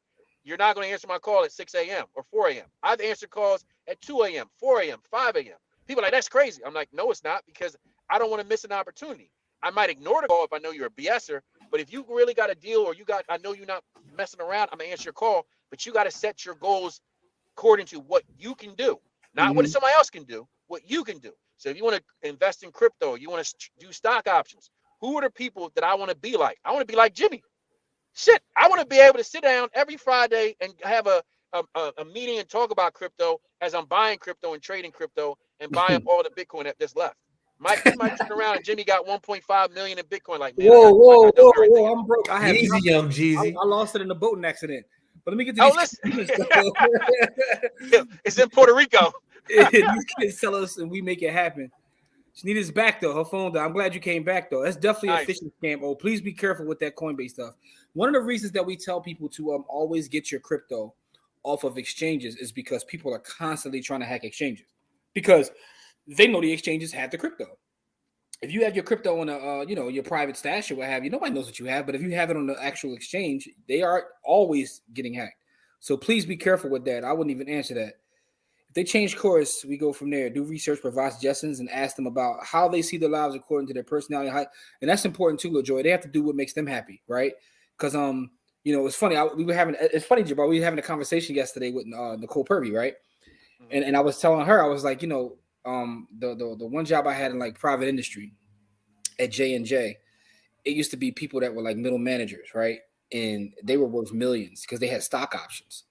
You're not going to answer my call at 6 a.m. or 4 a.m. I've answered calls at 2 a.m., 4 a.m., 5 a.m. People are like, that's crazy. I'm like, no, it's not, because I don't want to miss an opportunity. I might ignore the call if I know you're a BSer, but if you really got a deal or I know you're not messing around, I'm going to answer your call, but you got to set your goals according to what you can do, not what somebody else can do, what you can do. So if you want to invest in crypto, you want to do stock options, who are the people that I want to be like? I want to be like Jimmy. Shit, I want to be able to sit down every Friday and have a meeting and talk about crypto as I'm buying crypto and trading crypto and buy up all the Bitcoin that's left. He might turn around and Jimmy got 1.5 million in Bitcoin. Like, man, whoa! I'm broke. I have Easy, young Jeezy. I lost it in a boating accident. But let me get to Oh, these listen. kids. It's in Puerto Rico. These kids tell us and we make it happen. She needs us back though. Her phone died. I'm glad you came back though. That's definitely Nice. a phishing scam. Oh, please be careful with that Coinbase stuff. One of the reasons that we tell people to always get your crypto off of exchanges is because people are constantly trying to hack exchanges because they know the exchanges have the crypto. If you have your crypto on a your private stash or what have you, nobody knows what you have. But if you have it on the actual exchange, they are always getting hacked. So please be careful with that. I wouldn't even answer that. If they change course, we go from there. Do research, provide suggestions, and ask them about how they see their lives according to their personality. And that's important too, LaJoy. They have to do what makes them happy, right? Because it's funny. It's funny, Jabbar. We were having a conversation yesterday with Nicole Purvey, right? And I was telling her, I was like, the one job I had in like private industry at J&J, it used to be people that were like middle managers, right? And they were worth millions because they had stock options.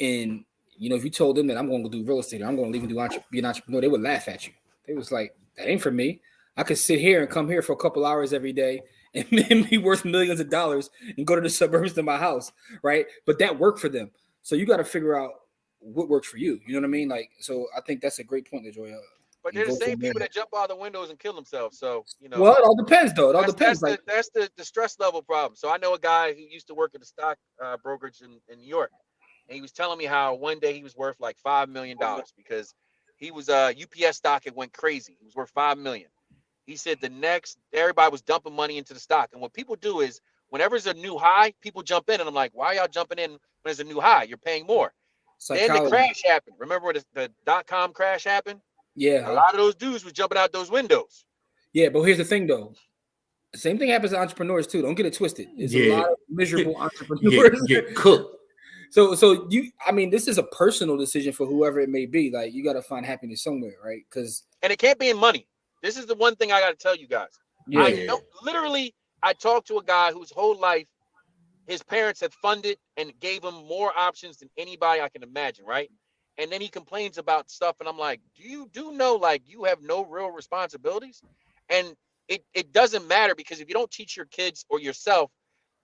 And if you told them that I'm going to do real estate, or I'm going to leave and be an entrepreneur, they would laugh at you. They was like, that ain't for me. I could sit here and come here for a couple hours every day and be worth millions of dollars and go to the suburbs to my house, right? But that worked for them. So you got to figure out what works for you. You know what I mean? Like, so I think that's a great point, LaJoy. But they're the same people that jump out the windows and kill themselves. So, Well, it all depends, though. It all depends. That's the stress level problem. So I know a guy who used to work at a stock brokerage in New York. And he was telling me how one day he was worth like $5 million because he was UPS stock. It went crazy. He was worth $5 million. He said everybody was dumping money into the stock. And what people do is whenever there's a new high, people jump in. And I'm like, why are y'all jumping in when there's a new high? You're paying more. Then the crash happened. Remember when the .com crash happened? Yeah. A lot of those dudes was jumping out those windows. Yeah, but here's the thing, though. The same thing happens to entrepreneurs, too. Don't get it twisted. There's a lot of miserable entrepreneurs. Get cooked. So this is a personal decision for whoever it may be. Like, you got to find happiness somewhere, right? And it can't be in money. This is the one thing I got to tell you guys. Yeah. I talked to a guy whose whole life his parents had funded and gave him more options than anybody I can imagine, right? And then he complains about stuff, and I'm like, you know, like, you have no real responsibilities? And it doesn't matter, because if you don't teach your kids or yourself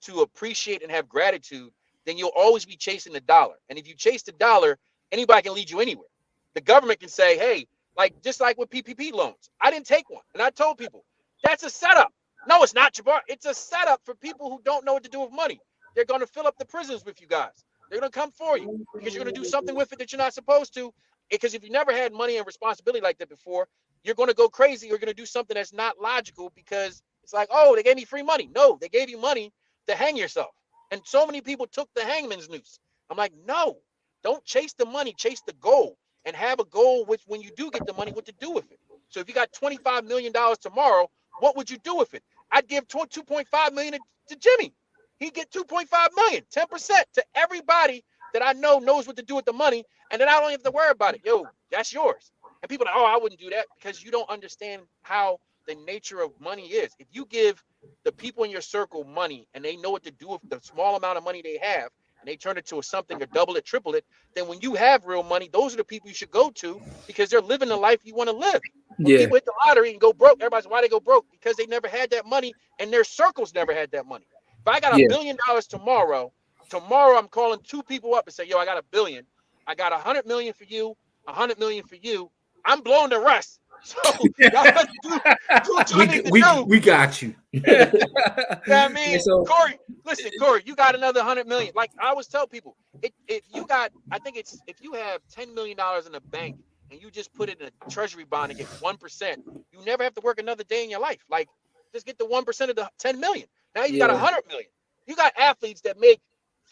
to appreciate and have gratitude, then you'll always be chasing the dollar. And if you chase the dollar, anybody can lead you anywhere. The government can say, hey, just like with PPP loans, I didn't take one. And I told people, that's a setup. No, it's not, Jabbar. It's a setup for people who don't know what to do with money. They're going to fill up the prisons with you guys. They're going to come for you because you're going to do something with it that you're not supposed to. Because if you never had money and responsibility like that before, you're going to go crazy. You're going to do something that's not logical, because it's like, oh, they gave me free money. No, they gave you money to hang yourself. And so many people took the hangman's noose. I'm like, no, don't chase the money, chase the goal, and have a goal with, when you do get the money, what to do with it. So if you got $25 million tomorrow, what would you do with it? I'd give $2.5 million to Jimmy. He'd get $2.5 million, 10% to everybody that I know knows what to do with the money. And then I don't have to worry about it. Yo, that's yours. And people are like, oh, I wouldn't do that, because you don't understand how the nature of money is. If you give the people in your circle money and they know what to do with the small amount of money they have, and they turn it to something or double it, triple it, then when you have real money, those are the people you should go to, because they're living the life you want to live. When people hit the lottery and go broke, everybody's, why they go broke? Because they never had that money, and their circles never had that money. If I got $1 billion tomorrow I'm calling 2 people up and say, yo, I got $1 billion. I got 100 million for you, 100 million for you. I'm blowing the rest. So y'all do what you need to do. We got you. You know what I mean? So, Corey, you got another 100 million. Like I always tell people, if you have $10 million in the bank and you just put it in a treasury bond and get 1%, you never have to work another day in your life. Like, just get the 1% of the 10 million. Now you got 100 million. You got athletes that make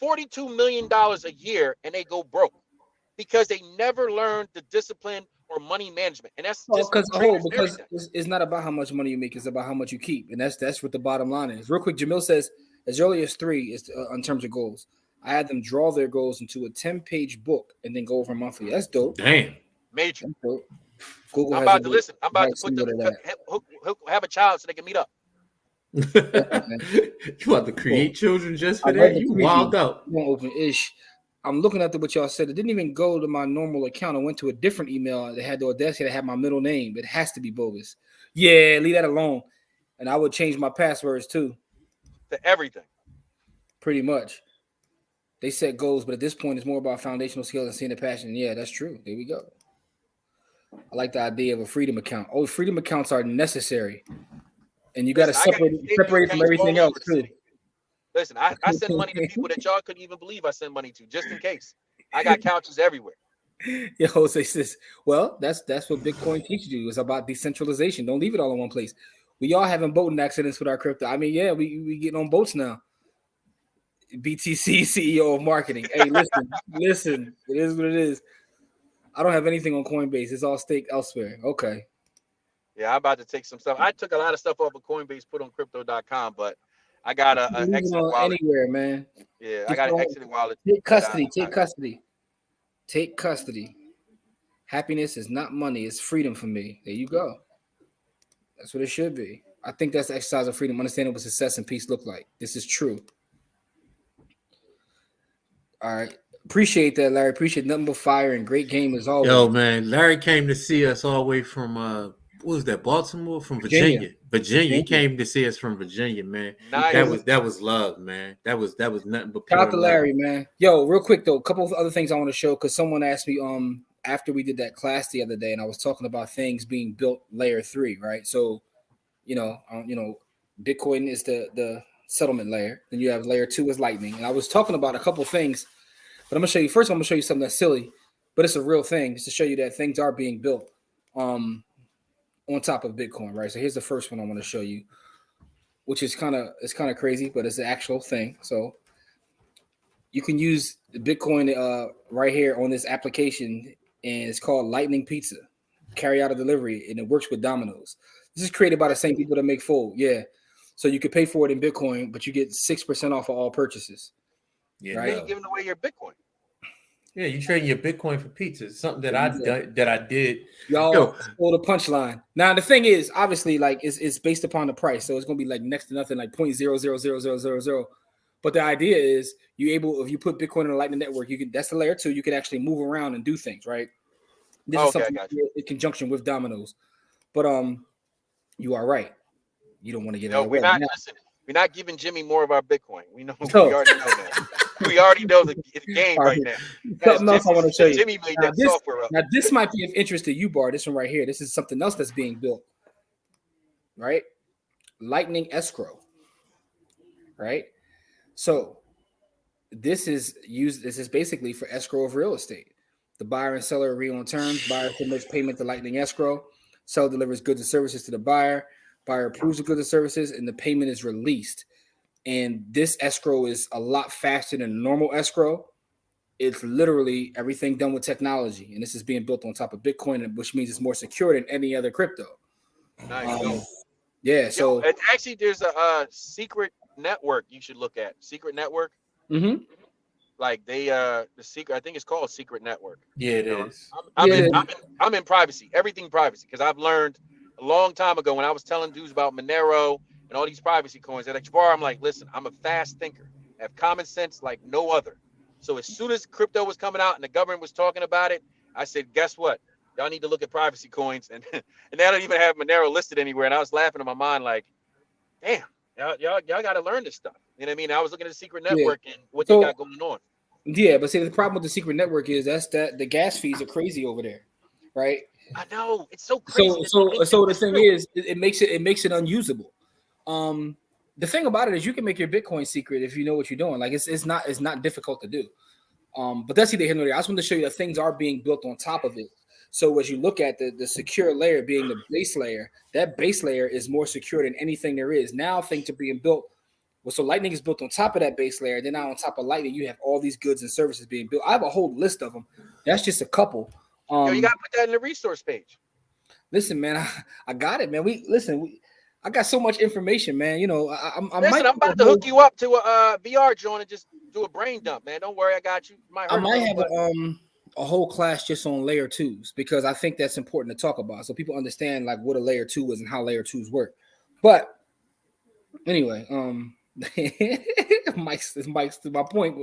$42 million a year and they go broke because they never learned the discipline or money management. And that's because it's not about how much money you make, it's about how much you keep. And that's what the bottom line is. Real quick, Jamil says, as early as 3 is in terms of goals. I had them draw their goals into a 10-page book and then go over monthly. That's dope. Damn. Major. That's dope. Google I'm about to listen. I'm about to put them, have a child so they can meet up. You about to create children just for that? You wild out. You won't open ish. I'm looking at what y'all said. It didn't even go to my normal account. I went to a different email that had the audacity to have my middle name. It has to be bogus. Yeah, leave that alone. And I would change my passwords too, to everything. pretty much. They set goals, but at this point, it's more about foundational skills and seeing the passion. Yeah, that's true. There we go. I like the idea of a freedom account. Oh, freedom accounts are necessary, and you got to Listen, I got separate it from accounts all everything else over the too. city. Listen, I send money to people that y'all couldn't even believe I send money to, just in case. I got couches everywhere. Yeah, Jose says, well, that's what Bitcoin teaches you. It's about decentralization. Don't leave it all in one place. We all having boating accidents with our crypto. I mean, yeah, we getting on boats now. BTC CEO of marketing. Hey, listen. It is what it is. I don't have anything on Coinbase. It's all staked elsewhere. Okay. Yeah, I'm about to take some stuff. I took a lot of stuff off of Coinbase, put on crypto.com, but I got an Moving exit on wallet. anywhere, man. Yeah, I Just got an don't- exit wallet. Take custody. that I- Take custody. Take custody. Happiness is not money. It's freedom for me. There you go. That's what it should be. I think that's the exercise of freedom. Understanding what success and peace look like. This is true. All right. Appreciate that, Larry. Appreciate nothing but fire and great game as always. Yo, man, Larry came to see us all the way from what was that? Baltimore, from Virginia. He came to see us from Virginia, man. Nice. That was love, man. That was nothing but Shout pure out to love. Larry, man. Yo, real quick though, a couple of other things I want to show because someone asked me after we did that class the other day, and I was talking about things being built layer 3, right? So, Bitcoin is the settlement layer. Then you have layer 2 is Lightning, and I was talking about a couple things. But I'm gonna show you first. I'm gonna show you something that's silly, but it's a real thing, just to show you that things are being built on top of Bitcoin, right? So here's the first one I want to show you, which is kind of crazy, but it's an actual thing. So you can use Bitcoin right here on this application, and it's called Lightning Pizza, carry out a delivery, and it works with Domino's. This is created by the same people that make Fold, yeah. So you could pay for it in Bitcoin, but you get 6% off of all purchases. Yeah, right? You're giving away your Bitcoin. Yeah, you trading your Bitcoin for pizza. Something that I did. Y'all stole the punchline. Now the thing is, obviously, like it's based upon the price, so it's gonna be like next to nothing, like 0.000000. But the idea is if you put Bitcoin in a Lightning network, that's the layer 2. You can actually move around and do things, right? This is something in conjunction with Domino's. But you are right. You don't want to get No, we're not giving Jimmy more of our Bitcoin. We know. We already know that. We already know the game right now. Something else I want to show you. Jimmy made that software up. Now, this might be of interest to you, Bar. This one right here. This is something else that's being built, right? Lightning escrow, right? So this is basically for escrow of real estate. The buyer and seller agree on terms. Buyer submits payment to Lightning escrow. Seller delivers goods and services to the buyer. Buyer approves the goods and services, and the payment is released. And this escrow is a lot faster than normal escrow. It's literally everything done with technology, and this is being built on top of Bitcoin, which means it's more secure than any other crypto. Nice. Yeah. So actually, there's a secret network you should look at. Secret network. Mm-hmm. Like the secret. I think it's called Secret Network. Yeah, it is. I'm in privacy. Everything privacy, because I've learned a long time ago when I was telling dudes about Monero and all these privacy coins. At Jabbar, I'm like, listen, I'm a fast thinker. I have common sense like no other. So as soon as crypto was coming out and the government was talking about it, I said, guess what? Y'all need to look at privacy coins. And they don't even have Monero listed anywhere. And I was laughing in my mind like, damn, y'all got to learn this stuff. You know what I mean? I was looking at the Secret Network and what they got going on. Yeah, but see, the problem with the Secret Network is that the gas fees are crazy over there, right? I know, it's so crazy. So the thing is, it makes it unusable. The thing about it is you can make your Bitcoin secret if you know what you're doing. Like it's not difficult to do. But that's either here nor there. I just want to show you that things are being built on top of it. So as you look at the secure layer being the base layer, that base layer is more secure than anything there is. Now things are being built. Well, so Lightning is built on top of that base layer. Then now on top of Lightning, you have all these goods and services being built. I have a whole list of them. That's just a couple. You got to put that in the resource page. Listen, man, I got it, man. I got so much information, man. You know, I'm about to hook you up to a VR joint and just do a brain dump, man. Don't worry, I got you. I might have a whole class just on layer 2s because I think that's important to talk about so people understand like what a layer 2 is and how layer 2s work. But anyway, Mike's to my point.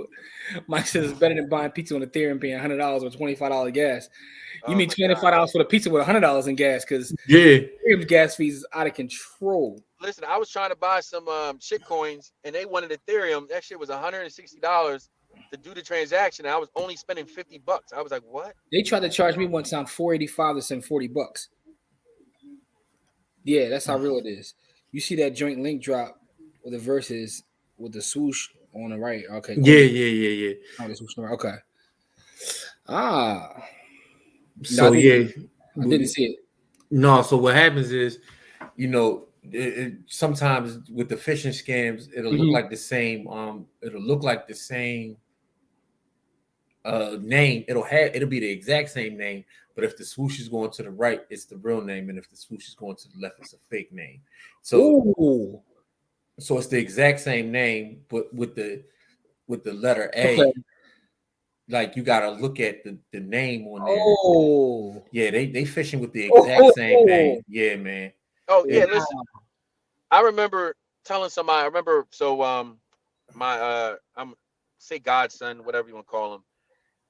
Mike says it's better than buying pizza on Ethereum and paying $100 or $25 gas. You mean $25 for the pizza with $100 in gas? Because Ethereum's gas fees is out of control. Listen, I was trying to buy some shit coins, and they wanted Ethereum. That shit was $160 to do the transaction. And I was only spending $50. I was like, what? They tried to charge me one time $485 to send $40. Yeah, that's how real it is. You see that joint link drop with the verses with the swoosh on the right. Okay. Yeah. Oh, the swoosh on the right. Okay. Ah. So I didn't see it. No, so what happens is, sometimes with the phishing scams, it'll look like the same. It'll look like the same name. It'll be the exact same name, but if the swoosh is going to the right, it's the real name, and if the swoosh is going to the left, it's a fake name. So it's the exact same name, but with the letter A. Okay. Like you gotta look at the name on there. Oh, yeah, they fishing with the exact same name. Yeah, man. Oh yeah, listen. I remember telling somebody. My I'm say godson, whatever you want to call him.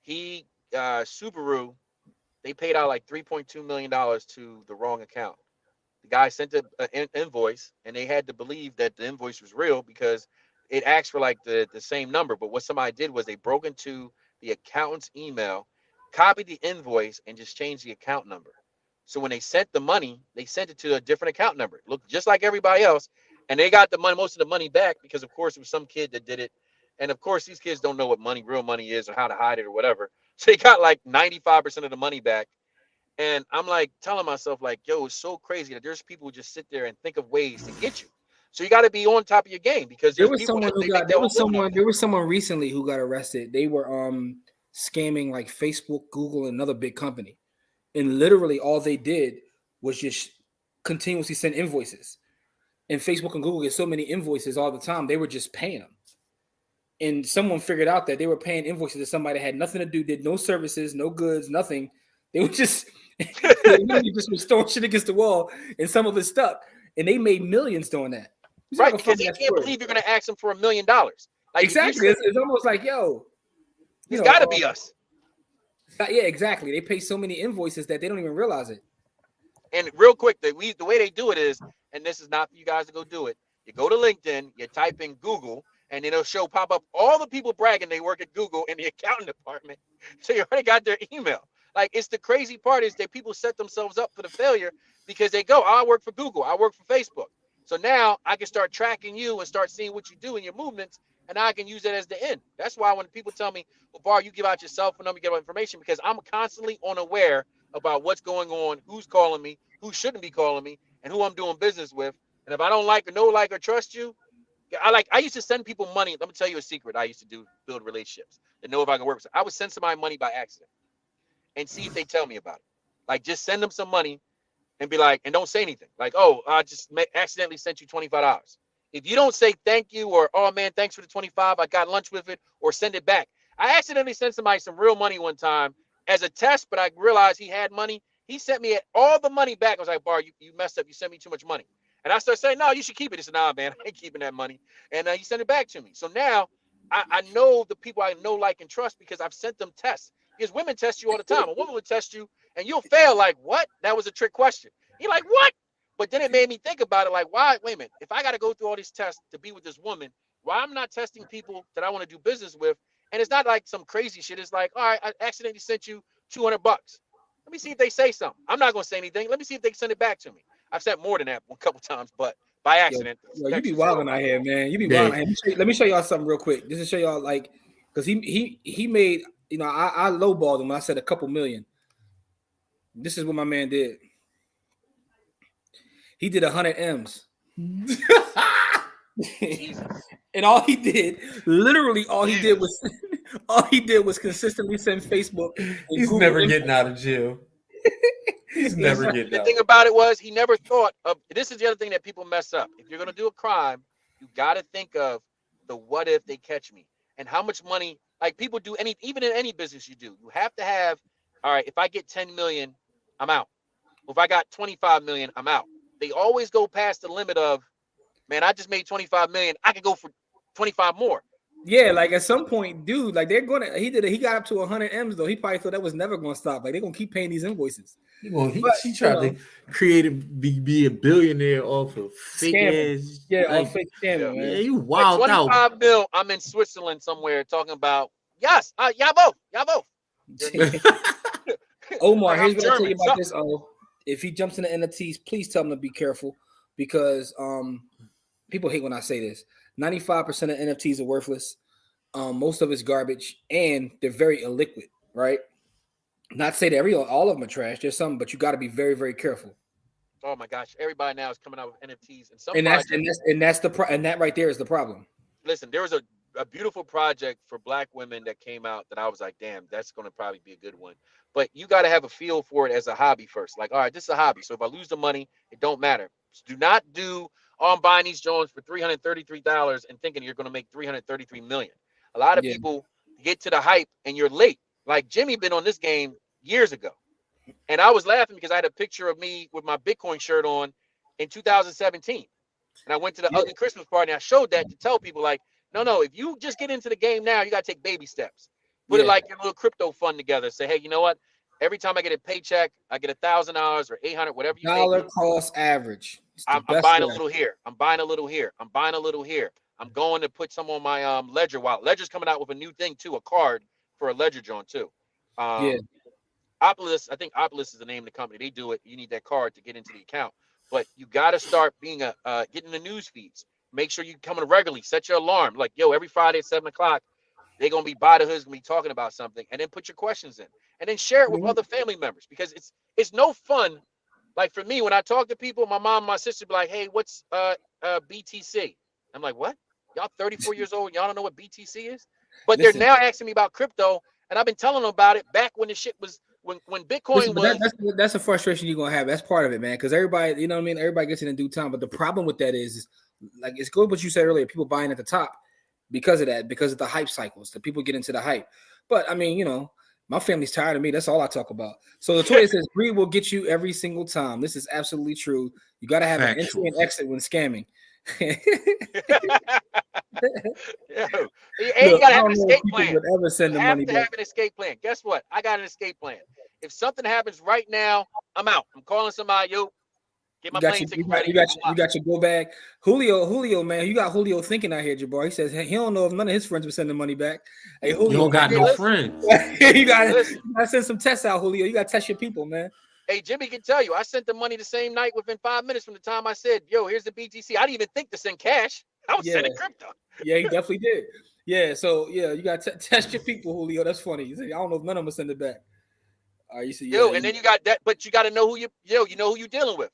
He Subaru, they paid out like $3.2 million to the wrong account. The guy sent an invoice, and they had to believe that the invoice was real because it asked for like the same number. But what somebody did was they broke into the accountant's email, copied the invoice, and just changed the account number. So when they sent the money, they sent it to a different account number. It looked just like everybody else, and they got the money, most of the money back because, of course, it was some kid that did it. And of course, these kids don't know what real money is, or how to hide it, or whatever. So they got like 95% of the money back. And I'm like telling myself, like, yo, it's so crazy that there's people who just sit there and think of ways to get you. So you got to be on top of your game because there was someone recently who got arrested. They were scamming like Facebook, Google, and another big company, and literally all they did was just continuously send invoices. And Facebook and Google get so many invoices all the time, they were just paying them. And someone figured out that they were paying invoices to somebody that had nothing to do, did no services, no goods, nothing. They were just was throwing shit against the wall, and some of it stuck, and they made millions doing that. Right, because they can't believe you're going to ask them for $1 million. Like exactly, it's almost like, yo, it's got to be us. Yeah, exactly. They pay so many invoices that they don't even realize it. And real quick, the way they do it is, and this is not for you guys to go do it. You go to LinkedIn, you type in Google, and it'll pop up all the people bragging they work at Google in the accounting department. So you already got their email. Like, it's the crazy part is that people set themselves up for the failure because they go, I work for Google, I work for Facebook. So now I can start tracking you and start seeing what you do in your movements, and I can use it as the end. That's why when people tell me, well, Bar, you give out your cell phone number, you give out information, because I'm constantly unaware about what's going on, who's calling me, who shouldn't be calling me, and who I'm doing business with. And if I don't like or trust you, I used to send people money. Let me tell you a secret I used to do, build relationships and know if I can work with them. I would send somebody money by accident and see if they tell me about it. Like, just send them some money and be like, and don't say anything. Like, oh, I just accidentally sent you $25. If you don't say thank you or, oh, man, thanks for the 25, I got lunch with it, or send it back. I accidentally sent somebody some real money one time as a test, but I realized he had money. He sent me all the money back. I was like, Bar, you messed up. You sent me too much money. And I started saying, no, you should keep it. He said, nah, man, I ain't keeping that money. And he sent it back to me. So now I know the people I know, like, and trust because I've sent them tests. Because women test you all the time. A woman will test you and you'll fail like, what? That was a trick question. You're like, what? But then it made me think about it like, why? Wait a minute. If I got to go through all these tests to be with this woman, why I'm not testing people that I want to do business with? And it's not like some crazy shit. It's like, all right, I accidentally sent you $200. Let me see if they say something. I'm not going to say anything. Let me see if they send it back to me. I've sent more than that a couple times, but by accident. Yo, you be wilding out here, man. You be wilding out here. Let me show y'all something real quick. Just to show y'all, like, because he made, I lowballed him when I said a couple million. This is what my man did. He did 100 M's. And all he did was consistently send Facebook. He's Google never getting out of jail. He's never getting out. The thing about it was he never thought of, this is the other thing that people mess up. If you're going to do a crime, you got to think of the what if they catch me and how much money, like people do even in any business you do, you have to have, all right, if I get 10 million, I'm out. If I got 25 million, I'm out. They always go past the limit of, man, I just made 25 million. I could go for 25 more. Yeah, like at some point, dude, like they're gonna. He got up to 100 M's though. He probably thought that was never gonna stop. Like they're gonna keep paying these invoices. But She you tried know, to create be a billionaire off of fake scamming. ass. Yeah, all Like, fake Yeah. scamming, yeah, man. you At wild out. 25 mil, I'm in Switzerland somewhere talking about yes, y'all both. Omar, Like I'm here's what I tell you German. about Something. this. Oh, if he jumps into NFTs, please tell him to be careful because people hate when I say this. 95% of NFTs are worthless. Most of it's garbage, and they're very illiquid, right? Not to say that all of them are trash. There's some, but you got to be very, very careful. Oh my gosh, everybody now is coming out with NFTs and some And projects. and that right there is the problem. Listen, there was a beautiful project for Black women that came out that I was like, damn, that's going to probably be a good one. But you got to have a feel for it as a hobby first. Like, all right, this is a hobby. So if I lose the money, it don't matter. Do not do, oh, I'm buying these Jones for $333 and thinking you're going to make 333 million. A lot of Yeah, people get to the hype and you're late. Like Jimmy been on this game years ago. And I was laughing because I had a picture of me with my Bitcoin shirt on in 2017. And I went to the yeah, ugly Christmas party and I showed that to tell people like, no, if you just get into the game now, you got to take baby steps. Put it yeah. like your little crypto fund together. Say, hey, you know what? Every time I get a paycheck, I get $1,000 or 800, whatever you make. Dollar cost average. It's the I'm best buying a way. little here. I'm buying a little here. I'm buying a little here. I'm going to put some on my Ledger wallet. Ledger's coming out with a new thing too, a card for a Ledger John too. Yeah, Opolis, I think Opolis is the name of the company. They do it. You need that card to get into the account. But you got to start being getting the news feeds. Make sure you coming regularly. Set your alarm. Like, yo, every Friday at 7 o'clock, they're gonna be by the hoods, gonna be talking about something, and then put your questions in, and then share it with other family members because it's no fun. Like for me, when I talk to people, my mom, my sister be like, "Hey, what's BTC?" I'm like, "What? Y'all 34 years old, y'all don't know what BTC is?" But they're listen. now asking me about crypto, and I've been telling them about it back when the shit was when Listen, Bitcoin but was. that's a frustration you're gonna have. That's part of it, man. Because everybody, you know what I mean. Everybody gets it in due time. But the problem with that is like it's good what you said earlier. People buying at the top because of that, because of the hype cycles. The people get into the hype. But I mean, my family's tired of me. That's all I talk about. So the Toya says greed will get you every single time. This is absolutely true. You got to have an entry Factual. and exit when scamming. Yo, and you Look, gotta I have an don't know if escape people plan. would ever send You the have money to back. have an escape plan. Guess what? I got an escape plan. If something happens right now, I'm out. I'm calling somebody. Yo, get You my got plane your, ticket ready. you got your go bag. Julio, man, you got Julio thinking out here, Jabbar. He says he don't know if none of his friends would send the money back. Hey, You Julio, don't got Hey, no listen, friends. you got listen. to send some tests out, Julio. You got to test your people, man. Hey, Jimmy can tell you, I sent the money the same night within 5 minutes from the time I said, yo, here's the BTC. I didn't even think to send cash. I was Yeah, sending crypto. yeah, he definitely did. Yeah, so yeah, you got to test your people, Julio. That's funny. You say, I don't know if none of them will send it back. All right, you see, yeah, Yo, and then you got that, but you got to know who you know who you're dealing with.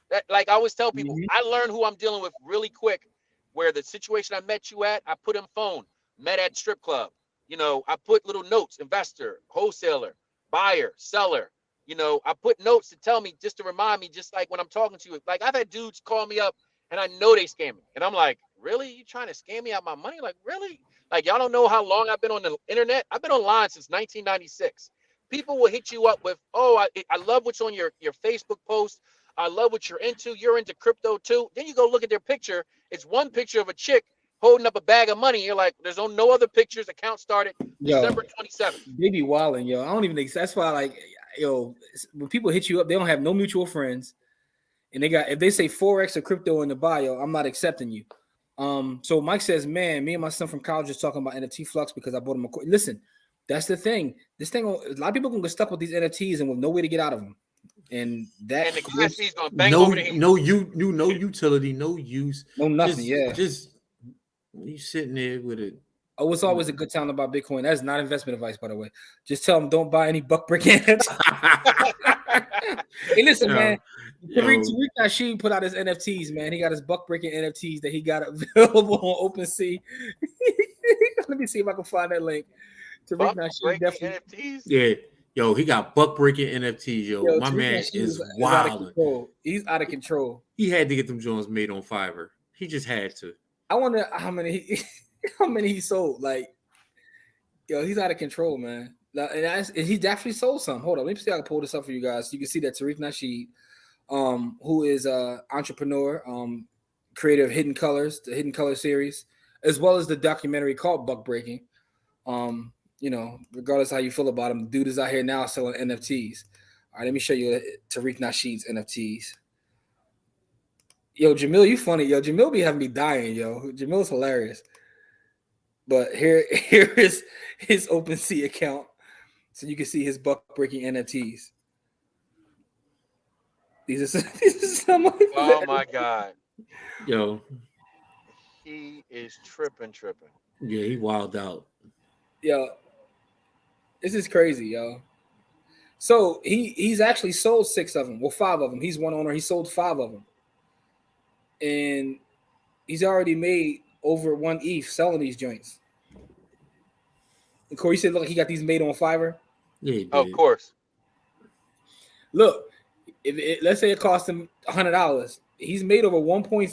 That, like I always tell people, mhm. I learned who I'm dealing with really quick. Where the situation I met you at, I put in phone, met at strip club. I put little notes, investor, wholesaler, buyer, seller. I put notes to tell me just to remind me, just like when I'm talking to you. Like I've had dudes call me up and I know they scam me. And I'm like, really? You trying to scam me out my money? Like, really? Like y'all don't know how long I've been on the internet. I've been online since 1996. People will hit you up with, oh, I love what's on your Facebook post. I love what you're into. You're into crypto too. Then you go look at their picture. It's one picture of a chick holding up a bag of money. You're like, there's no other pictures. Account started Yo, December 27th. they be wilding, yo. I don't even think that's why, like, yo, when people hit you up, they don't have no mutual friends, and they got if they say forex or crypto in the bio, I'm not accepting you. So Mike says, man, me and my son from college is talking about NFT flux because I bought him a. Listen, that's the thing. This thing, a lot of people gonna get stuck with these NFTs and with no way to get out of them, and that And the gas fee's gonna bang No, over the head. no, no utility, no use. no nothing. Yeah. Just you sitting there with it. Oh, it's always a good time about Bitcoin. That's not investment advice, by the way. Just tell them don't buy any buck brick NFTs. Hey, listen, man. Tariq Nasheed put out his NFTs, man. He got his buck breaking NFTs that he got available on OpenSea. Let me see if I can find that link. Tariq Nasheed definitely. NFTs. Yeah, yo, he got buck breaking NFTs, yo. My Tariq man Nasheed is out of wild. control. He's out of control. He had to get them Jones made on Fiverr. He just had to. I wonder how many he sold. Like, yo, he's out of control, man. And he definitely sold some. Hold on, let me see if I can pull this up for you guys. You can see that Tariq Nasheed, who is a entrepreneur, creator of Hidden Colors, the Hidden Color series, as well as the documentary called Buck Breaking. You know, regardless how you feel about him, the dude is out here now selling NFTs. All right, let me show you Tariq Nasheed's NFTs. Yo, Jamil, you funny. Yo, Jamil be having me dying, yo. Jamil's hilarious. But here is his OpenSea account. So you can see his Buck Breaking NFTs. These are some of Oh my God. Yo, He is tripping. yeah, he wild out. Yo, this is crazy, yo. So he's actually sold 6 of them. Well, 5 of them. He's one owner. He sold 5 of them. And he's already made over 1 ETH selling these joints. And Corey said, look, he got these made on Fiverr. Yeah, he did. Of course. Look, let's say it cost him $100. He's made over 1.3.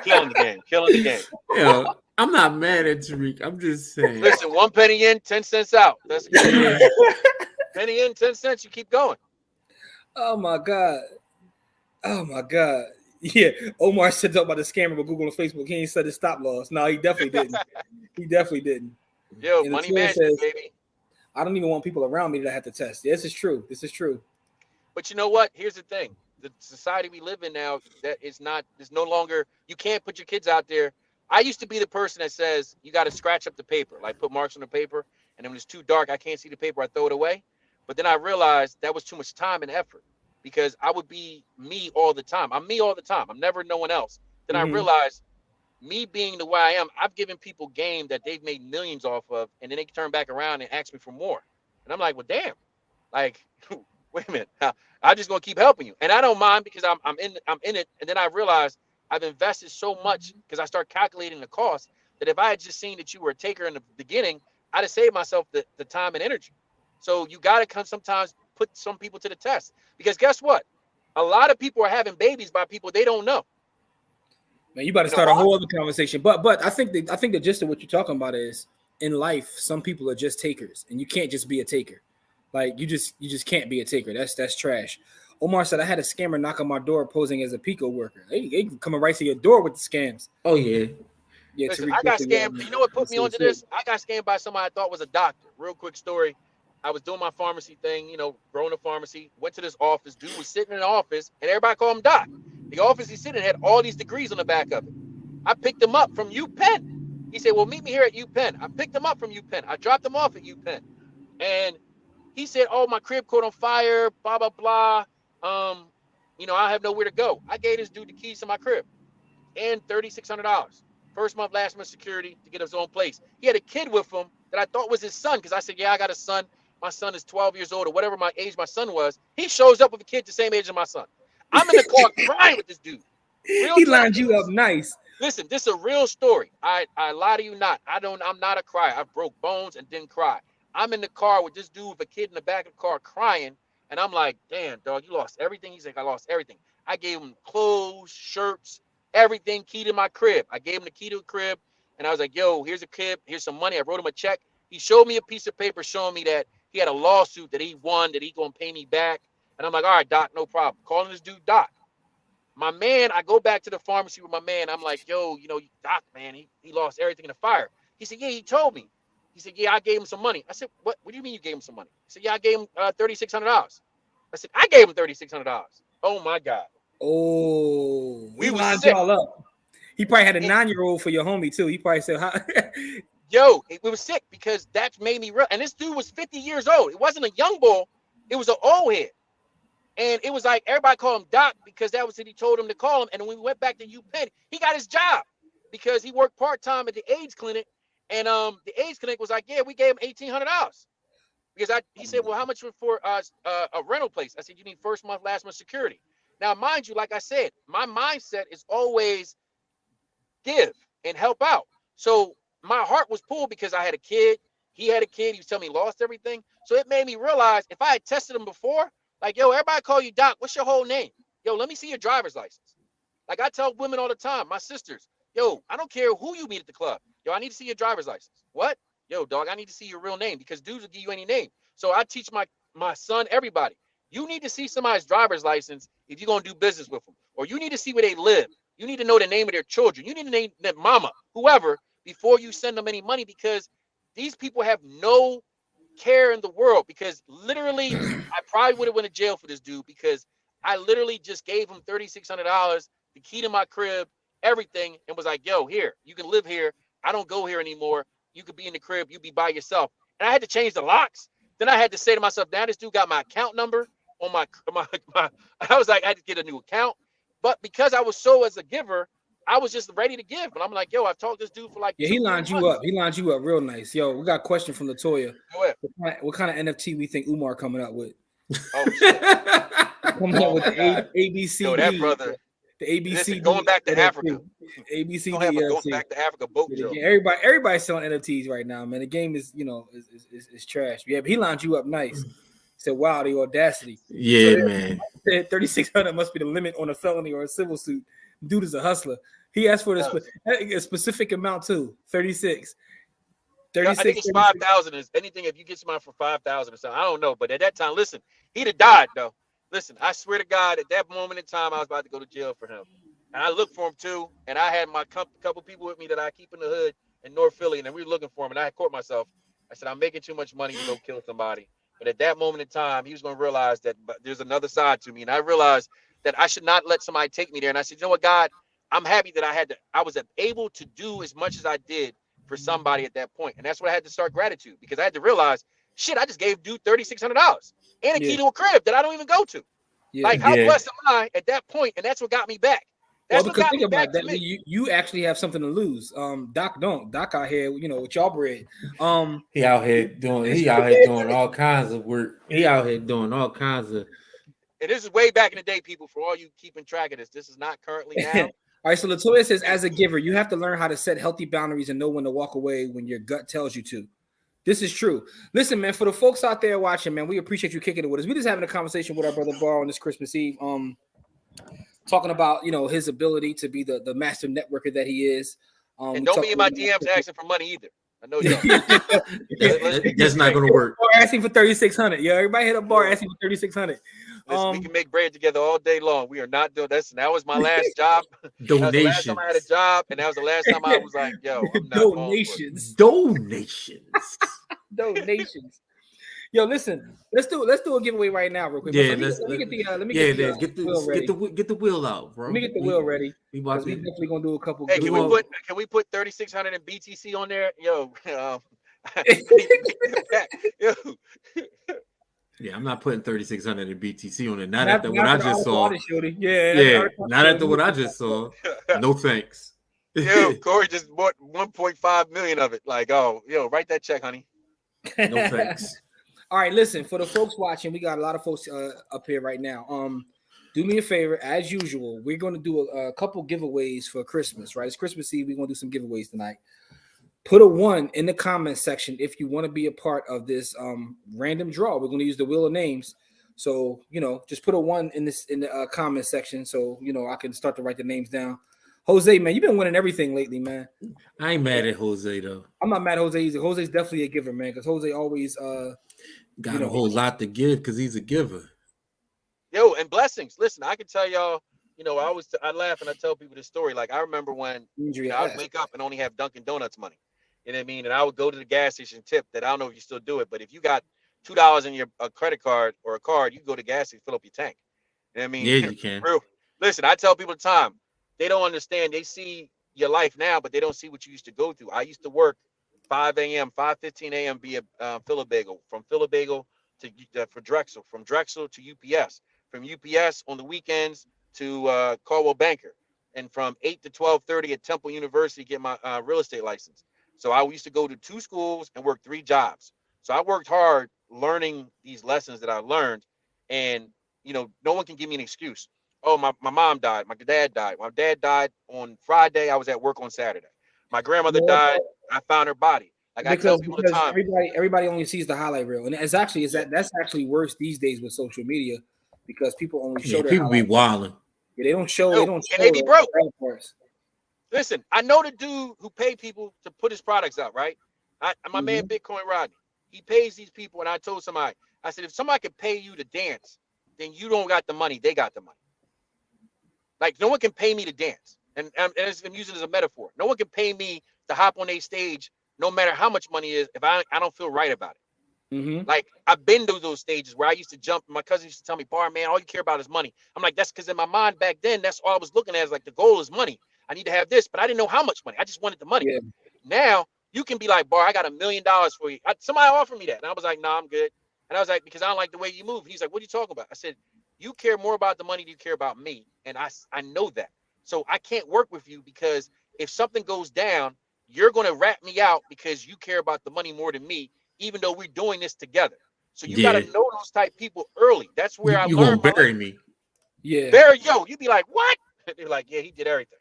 Killing the game. Yeah, I'm not mad at Tariq. I'm just saying. Listen, 1 penny in, 10 cents out. That's good. Penny in, 10 cents. You keep going. Oh my God. Yeah, Omar said something about the scammer with Google and Facebook. He ain't said his stop loss. No, he definitely didn't. Yo, And money the Twitter management, says, baby. I don't even want people around me that have to test. Yeah, this is true. But you know what? Here's the thing. The society we live in now, is no longer, you can't put your kids out there. I used to be the person that says you got to scratch up the paper, like put marks on the paper, and then when it's too dark, I can't see the paper, I throw it away. But then I realized that was too much time and effort because I would be me all the time. I'm me all the time. I'm never no one else. Then I realized me being the way I am, I've given people game that they've made millions off of, and then they turn back around and ask me for more. And I'm like, well, damn, like, wait a minute, I'm just gonna keep helping you, and I don't mind because I'm in it. And then I realized I've invested so much because I start calculating the cost that if I had just seen that you were a taker in the beginning, I'd have saved myself the time and energy. So you got to come sometimes put some people to the test because guess what? A lot of people are having babies by people they don't know. Man, you about to start a whole other conversation. But I think the gist of what you're talking about is in life, some people are just takers, and you can't just be a taker. Like you just can't be a taker. That's trash. Omar said I had a scammer knock on my door posing as a Pico worker. They coming right to your door with the scams. Oh yeah. Yeah, listen, I got scammed. You know what put me onto this? I got scammed by somebody I thought was a doctor. Real quick story. I was doing my pharmacy thing, growing a pharmacy. Went to this office. Dude was sitting in the office, and everybody called him Doc. The office he's sitting in had all these degrees on the back of it. I picked him up from UPenn. He said, well, meet me here at UPenn. I picked him up from UPenn. I dropped him off at UPenn. And he said, oh, my crib caught on fire, blah, blah, blah. I have nowhere to go. I gave this dude the keys to my crib and $3,600. First month, last month security to get his own place. He had a kid with him that I thought was his son because I said, yeah, I got a son. My son is 12 years old or whatever my age my son was. He shows up with a kid the same age as my son. I'm in the car crying with this dude. He lined you up nice. Listen, this is a real story. I lie to you not. I'm not a crier. I broke bones and didn't cry. I'm in the car with this dude with a kid in the back of the car crying. And I'm like, damn, dog, you lost everything. He's like, I lost everything. I gave him clothes, shirts, everything, key to my crib. I gave him the key to the crib. And I was like, yo, here's a crib. Here's some money. I wrote him a check. He showed me a piece of paper showing me that he had a lawsuit that he won, that he going to pay me back. And I'm like, all right, Doc, no problem. Calling this dude Doc. My man, I go back to the pharmacy with my man. I'm like, yo, Doc, man, he lost everything in the fire. He said, yeah, he told me. He said, yeah, I gave him some money. I said, what do you mean you gave him some money? He said, yeah, I gave him $3,600. I said, I gave him $3,600. Oh, my God. Oh, we lined y'all up. He probably had a 9-year-old for your homie, too. He probably said, how? Yo, it was sick because that made me real. And this dude was 50 years old. It wasn't a young bull. It was an old head. And it was like everybody called him Doc because that was what he told him to call him. And when we went back to UPenn, he got his job because he worked part-time at the AIDS clinic. And the AIDS clinic was like, yeah, we gave him $1,800. Because he said, well, how much for a rental place? I said, you need first month, last month security. Now, mind you, like I said, my mindset is always give and help out. So my heart was pulled because I had a kid. He had a kid. He was telling me he lost everything. So it made me realize if I had tested him before, like, yo, everybody call you Doc. What's your whole name? Yo, let me see your driver's license. Like I tell women all the time, my sisters, yo, I don't care who you meet at the club. Yo, I need to see your driver's license. What? Yo, dog, I need to see your real name because dudes will give you any name. So I teach my son, everybody, you need to see somebody's driver's license if you're going to do business with them. Or you need to see where they live. You need to know the name of their children. You need to name their mama, whoever, before you send them any money, because these people have no care in the world. Because literally, I probably would have went to jail for this dude, because I literally just gave him $3,600, the key to my crib, everything, and was like, yo, here, you can live here. I don't go here anymore. You could be in the crib. You be by yourself. And I had to change the locks. Then I had to say to myself, now this dude got my account number on my I was like, I had to get a new account. But because I was so as a giver, I was just ready to give. And I'm like, yo, I've talked to this dude for like he lined you up. He lined you up real nice. Yo, we got a question from Latoya. Go ahead. What kind of NFT we think Umar coming up with? Oh, shit. Coming up with the ABC. Yo, that brother. The ABC. Listen, going back to Africa. ABC. Going back to Africa boat joke. Everybody's selling NFTs right now, man. The game is, is trash. Yeah, but he lined you up nice. Said, wow, the audacity. Yeah, so man. 3,600 must be the limit on a felony or a civil suit. Dude is a hustler. He asked for a specific amount too. 36. I think it's 5,000 is anything. If you get somebody for 5,000 or something, I don't know. But at that time, listen, he'd have died though. Listen, I swear to God, at that moment in time, I was about to go to jail for him. And I looked for him too. And I had my couple people with me that I keep in the hood in North Philly, and we were looking for him. And I caught myself. I said, I'm making too much money to go kill somebody. But at that moment in time, he was going to realize that there's another side to me. And I realized that I should not let somebody take me there. And I said, you know what, God, I'm happy that I was able to do as much as I did for somebody at that point. And that's what I had to start gratitude, because I had to realize, shit, I just gave dude $3,600 and a key to a crib that I don't even go to. Yeah. Like, how blessed am I at that point? And that's what got me back. That's because think about that. You actually have something to lose. Doc don't. Doc out here, with y'all bread. He out here doing all kinds of work. He out here doing all kinds of. And this is way back in the day, people. For all you keeping track of this, this is not currently now. All right. So Latoya says, as a giver, you have to learn how to set healthy boundaries and know when to walk away when your gut tells you to. This is true. Listen, man. For the folks out there watching, man, we appreciate you kicking it with us. We're just having a conversation with our brother Bar on this Christmas Eve. Talking about his ability to be the master networker that he is. And don't be in my DMs asking for money either. I know you. That's not going to work. Asking for 3,600. Yeah, everybody hit a bar asking for 3,600. We can make bread together all day long. We are not doing this. That was my last job. Donations. That was the last time I had a job, and that was the last time I was like, "Yo, I'm not donations." Donations. Yo, listen. Let's do a giveaway right now, real quick. Yeah, let me get the wheel out, bro. Let me get the wheel ready. We definitely gonna do a couple. Hey, can we put 3,600 in BTC on there? Yo, yo. Yeah, I'm not putting 3,600 in BTC on it. Not after what I just saw. Yeah. Not after what I just saw. No thanks. Yo, Corey just bought 1.5 million of it. Like, oh, write that check, honey. No thanks. All right, listen, for the folks watching, we got a lot of folks up here right now. Do me a favor, as usual, we're going to do a couple giveaways for Christmas, right? It's Christmas Eve. We're going to do some giveaways tonight. Put a 1 in the comment section if you want to be a part of this random draw. We're going to use the wheel of names. So, just put a 1 in the comment section so, I can start to write the names down. Jose, man, you've been winning everything lately, man. I ain't mad at Jose, though. I'm not mad at Jose either. Jose's definitely a giver, man, because Jose always got a whole lot to give because he's a giver. Yo, and blessings. Listen, I can tell y'all, I laugh and I tell people this story. Like, I remember when I would wake up and only have Dunkin' Donuts money. You know what I mean? And I would go to the gas station tip that I don't know if you still do it, but if you got $2 in your credit card or a card, you can go to gas station, fill up your tank. You know what I mean? Yeah, you can. Listen, I tell people the time, they don't understand. They see your life now, but they don't see what you used to go through. I used to work 5:15 a.m. be a Philabagel, from Philabagel to for Drexel, from Drexel to UPS, from UPS on the weekends to Caldwell Banker, and from 8 to 12:30 at Temple University get my real estate license. So I used to go to 2 schools and work 3 jobs. So I worked hard learning these lessons that I learned, and no one can give me an excuse. Oh, my mom died. My dad died. My dad died on Friday. I was at work on Saturday. My grandmother died. I found her body. Like, I tell people the time. Everybody only sees the highlight reel, and that's actually worse these days with social media, because people only show their people be wilding. Yeah, they don't show. And they be broke. Listen, I know the dude who paid people to put his products out, right? My man Bitcoin Rodney, he pays these people, and I told somebody, I said, if somebody could pay you to dance, then you don't got the money. They got the money. Like, no one can pay me to dance. and I'm using it as a metaphor. No one can pay me to hop on a stage, no matter how much money it is, if I don't feel right about it. Mm-hmm. Like I've been through those stages where I used to jump. My cousin used to tell me, "Bar man, all you care about is money." I'm like, that's because in my mind back then, that's all I was looking at. Is like the goal is money. I need to have this, but I didn't know how much money. I just wanted the money. Yeah. Now you can be like, "Bar, I got $1 million for you." Somebody offered me that, and I was like, "Nah, I'm good." And I was like, "Because I don't like the way you move." He's like, "What are you talking about?" I said, "You care more about the money than you care about me, and I know that. So I can't work with you because if something goes down, you're going to rat me out because you care about the money more than me, even though we're doing this together." So you got to Yeah. know those type people early. That's where I You gonna learned my bury lesson. me? Yeah. Barry, you'd be like, "What?" They're like, "Yeah, he did everything."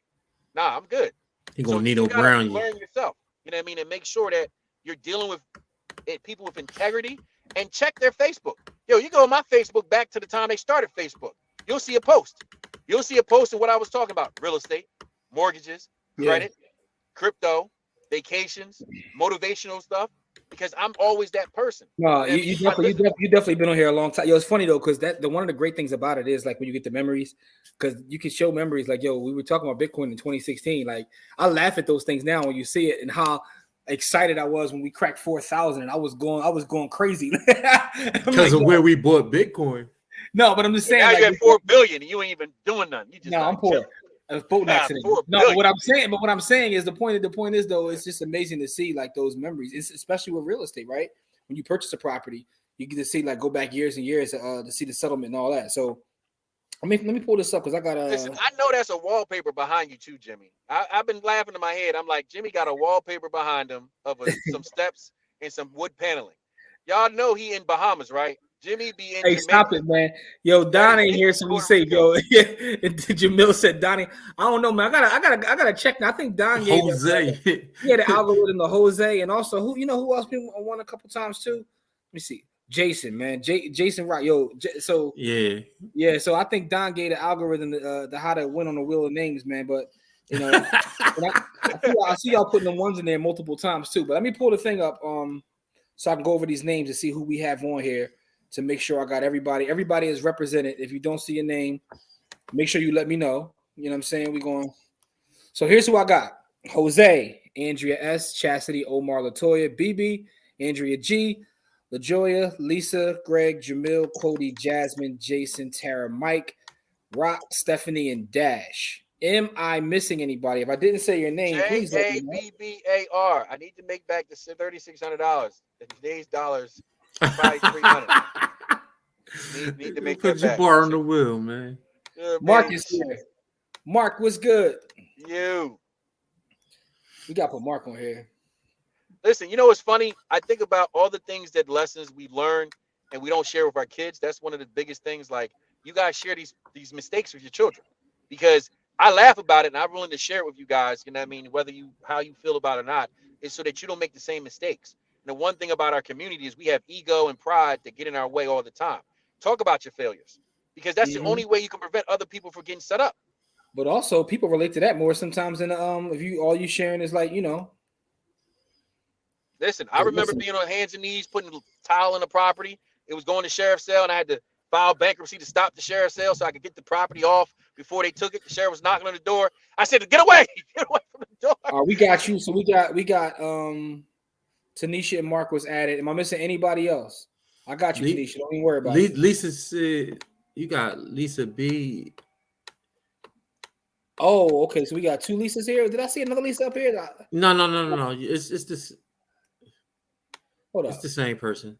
Nah, I'm good. He So gonna need you to got to ground you. learn yourself. You know what I mean? And make sure that you're dealing with people with integrity and check their Facebook. You go on my Facebook back to the time they started Facebook. You'll see a post. You'll see a post of what I was talking about: real estate, mortgages, credit, crypto, vacations, motivational stuff. Because I'm always that person. No, You know what I mean? you So I listen. definitely been on here a long time. Yo, it's funny though, because one of the great things about it is like when you get the memories, because you can show memories. Like, yo, we were talking about Bitcoin in 2016. Like, I laugh at those things now when you see it and how excited I was when we cracked 4,000, and I was going crazy Because of where we bought Bitcoin. No, but I'm just saying. Now like, you have 4 billion and you ain't even doing nothing. You just no, I'm poor. chilling. A boating accident. 4 No, billion. but what I'm saying is the point is though, it's just amazing to see like those memories. It's especially with real estate, right? When you purchase a property, you get to see like go back years and years to see the settlement and all that. So let me pull this up because I got Listen, I know that's a wallpaper behind you too, Jimmy. I've been laughing in my head. I'm like, Jimmy got a wallpaper behind him of some steps and some wood paneling. Y'all know he in Bahamas, right? Jimmy be in Hey, Jamaica. stop it, man. Yo, Don ain't here, so we say, yo, yeah. Jamil said Donnie. I don't know, man. I gotta check now. I think Don gave Jose. the algorithm to Jose, and also who else been won a couple times too. Let me see. Jason, man. Jason Rock. Yo, so yeah. So I think Don gave the algorithm the how to win on the wheel of names, man. But I see y'all putting the ones in there multiple times too. But let me pull the thing up so I can go over these names and see who we have on here to make sure I got everybody. Everybody is represented. If you don't see a name, make sure you let me know. You know what I'm saying? We're going. So here's who I got: Jose, Andrea S, Chastity, Omar, Latoya, BB, Andrea G, LaJoya, Lisa, Greg, Jamil, Cody, Jasmine, Jason, Tara, Mike, Rock, Stephanie, and Dash. Am I missing anybody? If I didn't say your name, please let me know. JABBAR. I need to make back the $3,600. In today's dollars, probably 300. Need to make Put that your back. bar on the wheel, man. Mark is here. Mark, what's good? You. We got to put Mark on here. Listen, you know what's funny? I think about all the things lessons we've learned and we don't share with our kids. That's one of the biggest things. Like, you guys share these mistakes with your children, because I laugh about it and I'm willing to share it with you guys. You know what I mean? Whether how you feel about it or not, is so that you don't make the same mistakes. And the one thing about our community is we have ego and pride that get in our way all the time. Talk about your failures, because that's the only way you can prevent other people from getting set up. But also, people relate to that more sometimes than if you sharing is like, Listen, I remember being on hands and knees, putting a tile in the property. It was going to sheriff's sale, and I had to file bankruptcy to stop the sheriff's sale so I could get the property off before they took it. The sheriff was knocking on the door. I said, "Get away! Get away from the door." We got you. So we got Tanisha and Mark was added. Am I missing anybody else? I got you, Tanisha. Don't even worry about it. Lisa said you got Lisa B. Oh, okay. So we got 2 Lisas here. Did I see another Lisa up here? No. It's this. Hold up. It's the same person.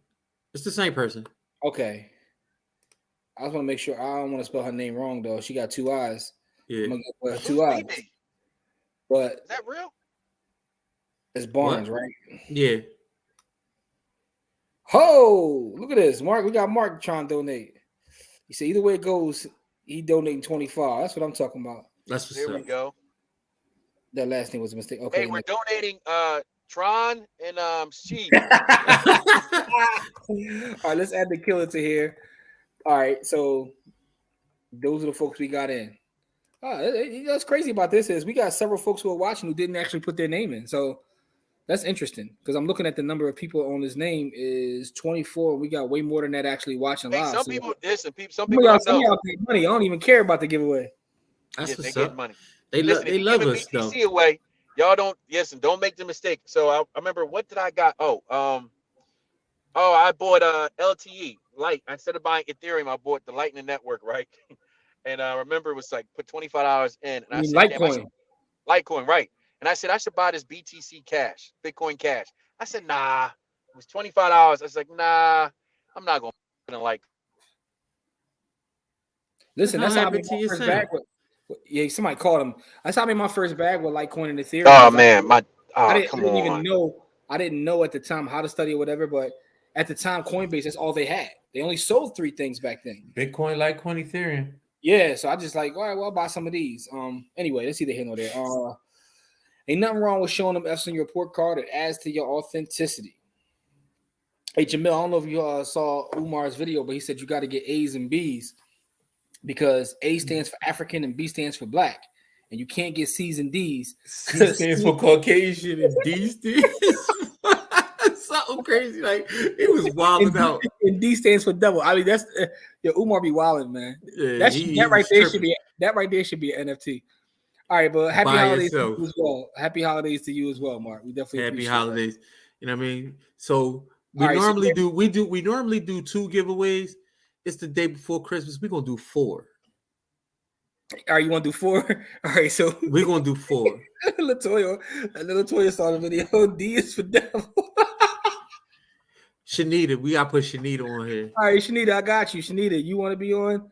It's the same person. Okay. I just want to make sure. I don't want to spell her name wrong though. She got 2 eyes. Yeah. Who's 2 eyes. But is that real? It's Barnes, right? Yeah. Oh, look at this, Mark. We got Mark trying to donate. You see, either way it goes, he donating 25. That's what I'm talking about. That's what's There we go. That last name was a mistake. Okay. Hey, we're donating Tron and Steve. All right, let's add the killer to here. All right, so those are the folks we got in. What's crazy about this is we got several folks who are watching who didn't actually put their name in. So that's interesting because I'm looking at the number of people on his name is 24. We got way more than that actually watching live. Some people don't know. Y'all pay money. I don't even care about the giveaway. That's They what's get up. money. They Listen, they if you love giving us though. BTC away, y'all don't make the mistake. So I remember, what did I got? I bought LTE Light. Instead of buying Ethereum, I bought the Lightning Network, right? And I remember it was like put $25 in, and I I mean, said, damn, I should Litecoin. Litecoin, right? And I said I should buy this BTC Cash, Bitcoin Cash. I said, nah. It was $25. I was like, nah, I'm not gonna like. What the Listen, hell that's how I made happened to my your first bag sound? with. Yeah, somebody called him. That's how I made my first bag with Litecoin and Ethereum Oh because man, I come didn't even on. know. I didn't know at the time how to study or whatever. But at the time, Coinbase, that's all they had. They only sold 3 things back then. Bitcoin, Litecoin, Ethereum. Yeah, so I just like, all right, well, I'll buy some of these. Anyway, let's see the here nor there. Ain't nothing wrong with showing them F's on your report card. It adds to your authenticity. Hey, Jamil, I don't know if you saw Umar's video, but he said you got to get A's and B's because A stands for African and B stands for Black, and you can't get C's and D's. C stands for Caucasian and D stands something crazy. Like it was wilding out. And D stands for double. I mean, that's Umar be wilding, man. Yeah, he That right was there tripping. should be an NFT. All right, but happy By holidays to yourself. you as well. Happy holidays to you as well, Mark. We definitely Happy appreciate it. holidays. You know what I mean? So we All right, normally do 2 giveaways. It's the day before Christmas. We're gonna do 4. All right, you want to do 4? All right, so We're gonna do 4. Latoya saw the video. D is for devil. Shanita, we gotta put Shanita on here. All right, Shanita, I got you. Shanita, you want to be on?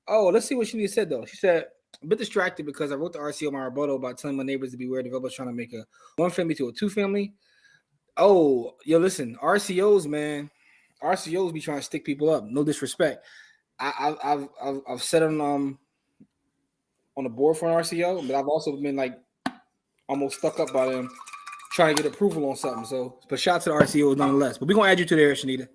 Oh, let's see what Shanita said though. She said, a bit distracted because I wrote the RCO my rebuttal about telling my neighbors to beware developers trying to make a 1 family to a 2 family. Oh, yo, listen, RCOs, man. RCOs be trying to stick people up. No disrespect. I've said on the board for an RCO, but I've also been like almost stuck up by them trying to get approval on something. So, but shout out to the RCOs nonetheless. But we're gonna add you to there, Shanita.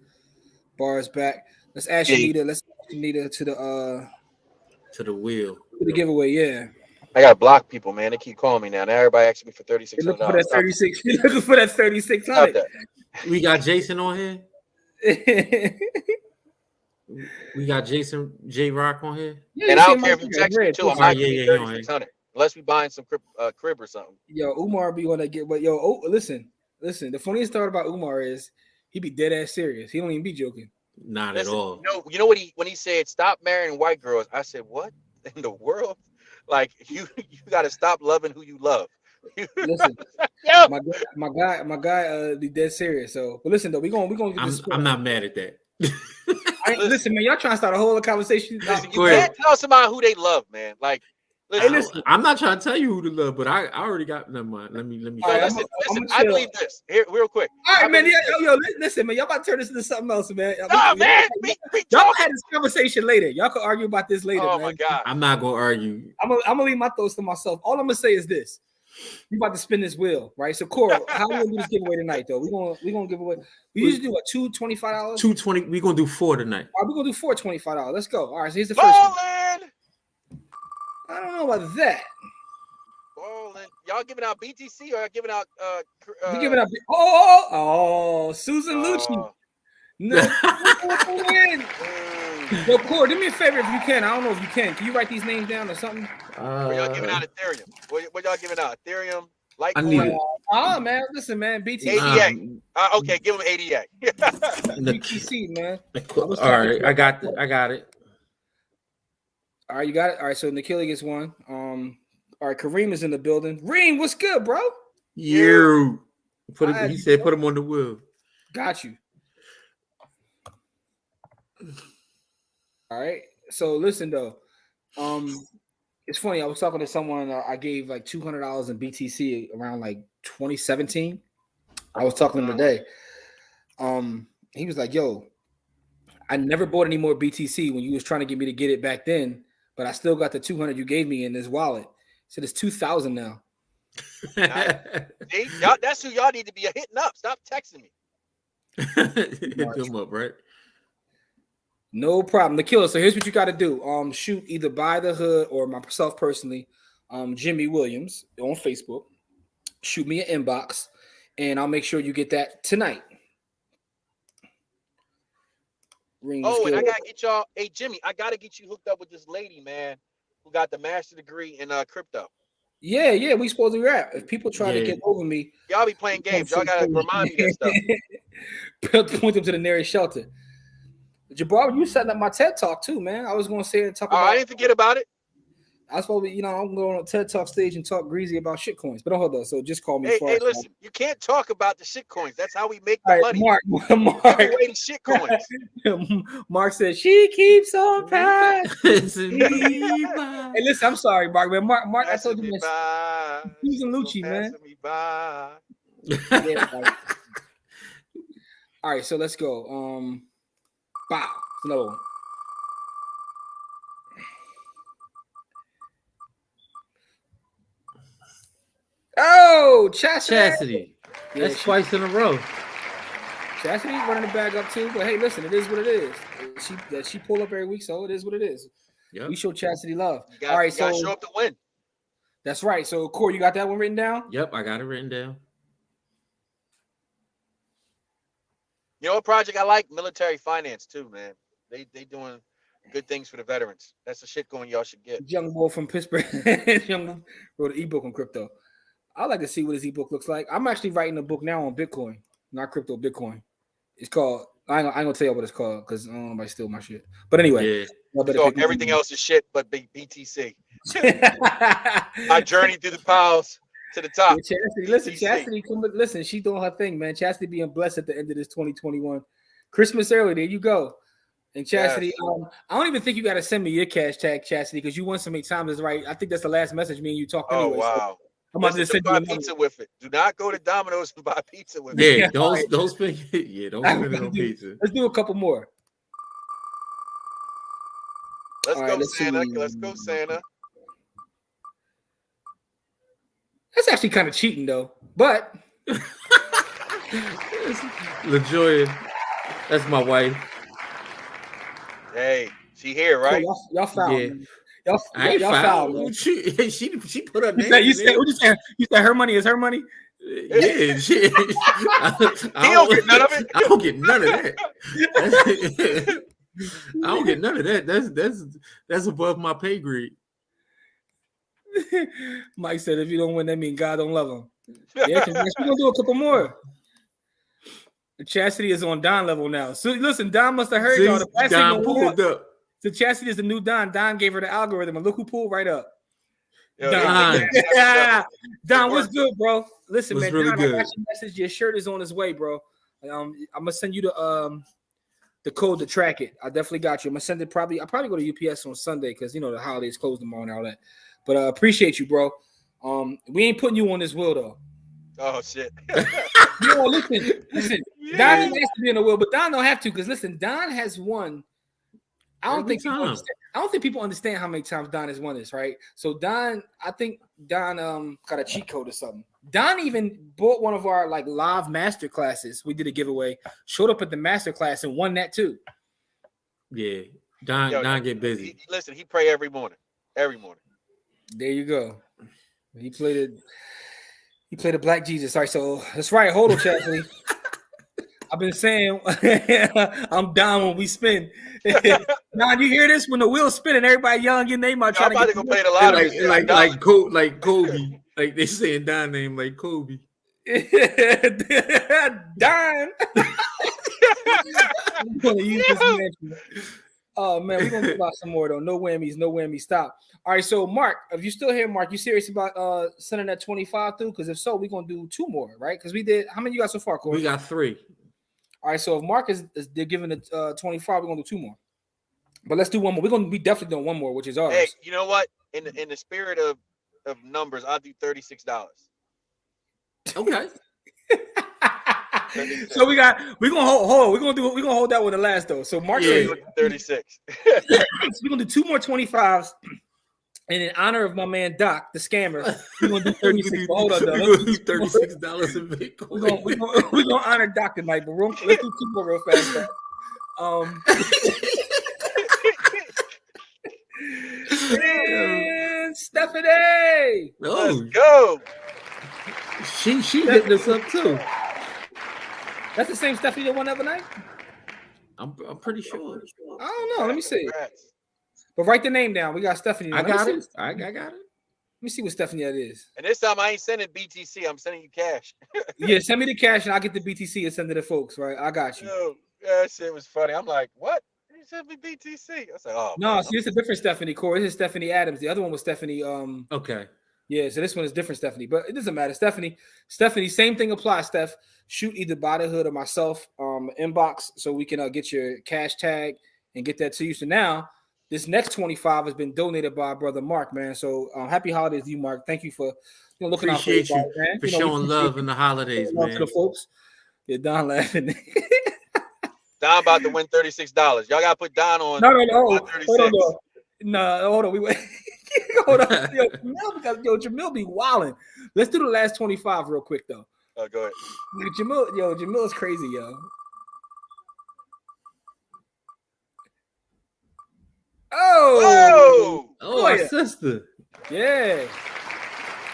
Bar is back. Let's add Shanita. Let's add Shanita to the wheel. to the giveaway. Yeah. I gotta block people, man. They keep calling me now. Now everybody asking me for They're looking for $3,600. that 36. They're looking for that 3600. Stop We got Jason on here. Yeah, We got Jason J Rock on here. And I don't care if you text me too. I'm not giving you he on here. 3,600 unless we buying some crib or something. Yo, Umar be on that get, but listen. The funniest part about Umar is he be dead ass serious. He don't even be joking. Not Listen, at all. You know what when he said stop marrying white girls? I said, what in the world? Like you got to stop loving who you love. Listen, Yo! my guy, be dead serious. So, but listen though, we gonna get this. I'm not mad at that. Listen, man, y'all trying to start a whole conversation. Listen, you can't tell somebody who they love, man. Like, listen, I'm not trying to tell you who to love, but I already got never mind. Let me. So listen. I believe this. Here, real quick. All right, man. Listen, man. Y'all about to turn this into something else, man. Y'all had this conversation later. Y'all can argue about this later. Oh man. my god. I'm not gonna argue. I'm gonna leave my thoughts to myself. All I'm gonna say is this: we about to spin this wheel, right? So, Cora, how we gonna do this giveaway tonight, though? We gonna give away. We usually do what, $225? $220. We gonna do 4 tonight. All right, we're gonna do $425. Let's go. All right, so here's the first one. I don't know about that. Y'all giving out BTC or giving out? We giving out. Susan Lucci. No. Yo, Core, do me a favor if you can. I don't know if you can. Can you write these names down or something? What y'all giving out Ethereum? What y'all giving out? Ethereum? Litecoin? I need it. Man, listen, man. BTC. ADA. Okay, give them ADA. BTC, man. All right, I got it. All right, you got it. All right, so Nikhil gets one. All right, Kareem is in the building. Reem, what's good, bro? You put it. He said, "Put him on the wheel." Got you. All right. So listen though, it's funny. I was talking to someone. I gave like $200 in BTC around like 2017. I was talking to him today. He was like, "Yo, I never bought any more BTC when you was trying to get me to get it back then, but I still got the 200 you gave me in this wallet." He said it's 2,000 now. See, that's who y'all need to be hitting up. Stop texting me. Hit them up, right? No problem. Nikhil, so here's what you got to do. Shoot either by the hood or myself personally, Jimmy Williams on Facebook. Shoot me an inbox, and I'll make sure you get that tonight. And I gotta get y'all. Hey, Jimmy, I gotta get you hooked up with this lady, man, who got the master degree in crypto. Yeah, we supposed to rap. If people try to get over me, Y'all be playing games. Y'all gotta remind me that stuff. Point them to the nearest shelter. Jabbar, you setting up my TED Talk too, man. I was going to say and talk about. I didn't forget about it. I was supposed to, I'm going on a TED Talk stage and talk greasy about shitcoins. But don't hold on. So just call me. Hey, listen, you can't talk about the shitcoins. That's how we make the money. Mark. Give away the shitcoins. Mark said she keeps on passing me by. Hey, listen, I'm sorry, Mark, man. Mark, I told you this. He's in Lucci, man. Yeah, all right, so let's go. Bow. Another one. Oh, Chastity. That's twice in a row. Chastity running the bag up too, but hey, listen, it is what it is. She pull up every week, so it is what it is. Yep. We show Chastity love. All right, so show up to win. That's right. So, Corey, you got that one written down? Yep, I got it written down. You know what project I like? Military finance too, man. They doing good things for the veterans. That's the shit going y'all should get. Young boy from Pittsburgh. Young wrote an ebook on crypto. I like to see what his ebook looks like. I'm actually writing a book now on Bitcoin, not crypto, Bitcoin. It's called. I ain't gonna tell you what it's called because I don't want nobody steal my shit. But anyway, everything else is shit, but BTC. I journey through the piles to the top. Yeah, Chastity, listen, she's doing her thing, man. Chastity being blessed at the end of this 2021. Christmas early, there you go. And Chastity, yes. I don't even think you got to send me your cash tag, Chastity, because you won so many times. Is right. I think that's the last message me and you talked. Oh, anyway, wow. So I'm about to send buy pizza with it. Do not go to Domino's and buy pizza with it. Yeah, don't spend it on pizza. Let's do a couple more. Let's go, Santa. Let's go, Santa. That's actually kind of cheating, though. But LaJoya, that's my wife. Hey, she here, right? So y'all foul. Yeah. Y'all foul. She put her name. You said her money is her money. Yeah, shit. I don't get none of it. I don't get none of that. I don't get none of that. That's above my pay grade. Mike said, "If you don't win, that means God don't love him." Yeah, we're gonna do a couple more. Chastity is on Don level now. So listen, Don must have heard y'all. The Don pulled up. So Chastity is the new Don. Don gave her the algorithm, and look who pulled right up. Yo, Don, what's good, bro? Listen, man, really Don, good. I got your message. Your shirt is on its way, bro. I'm gonna send you the code to track it. I definitely got you. I'm gonna send it I'll probably go to UPS on Sunday because the holidays closed tomorrow and all that. But appreciate you, bro. We ain't putting you on this wheel though. Oh shit. No, listen. Yeah. Don has to be in the wheel, but Don don't have to because listen, Don has won. I don't think people understand how many times Don has won this, right? So I think Don got a cheat code or something. Don even bought one of our live master classes. We did a giveaway, showed up at the master class and won that too. Yeah, Don get busy. He pray every morning. Every morning. There you go. He played a Black Jesus. All right, so that's right. Hold on, Chastity. I've been saying I'm down when we spin. Now you hear this when the wheel's spinning, everybody yelling your name out. I'm about to go play the lottery. Like Kobe. Like they saying Don name like Kobe. Don. I'm gonna use this mansion. Oh man, we're gonna give out some more though. No whammies, stop. All right, so Mark, if you're still here, Mark, you serious about sending that 25 through? Because if so, we're gonna do 2 more, right? Because we did how many you got so far, Corey? We got 3. All right, so if Mark they're giving it 25, we're gonna do 2 more. But let's do one more. We're gonna be definitely doing one more, which is ours. Hey, you know what? In the spirit of numbers, I'll do $36. Okay. So we're gonna hold. We're gonna hold that one the last though. So Mark said 36. So we're gonna do 2 more 25s. And in honor of my man Doc, the scammer, we're gonna do 36. Hold on, though. We're gonna do $36 in Bitcoin. We're gonna honor Doc tonight, but let's do 2 more real fast. And Stephanie, let's go. She hit this up too. That's the same Stephanie that won the other night. I'm pretty sure. I don't know. Let me see. But write the name down. We got Stephanie. I got it. I got it. Let me see what Stephanie that is. And this time I ain't sending BTC. I'm sending you cash. Yeah, send me the cash and I'll get the BTC and send it to folks, right? I got you. Yo, that shit was funny. I'm like, what? You sent me BTC? I said, oh. No, man, see, it's a different Stephanie, Corey. This is Stephanie Adams. The other one was Stephanie. Okay. Yeah, so this one is different, Stephanie. But it doesn't matter. Stephanie, same thing applies, Steph. Shoot either by the hood or myself inbox so we can get your cash tag and get that to you. So now this next 25 has been donated by our brother Mark, man. So happy holidays to you, Mark. Thank you for looking out for Appreciate you man. for showing love in the holidays, man. To the folks. Yeah, Don laughing. Don about to win $36. Y'all gotta put Don on. No. Hold on. No, hold on. We wait. Hold on. Jamil be wilding. Let's do the last 25 real quick though. Oh, go ahead. Jamil is crazy, yo. Oh, our sister. Yeah.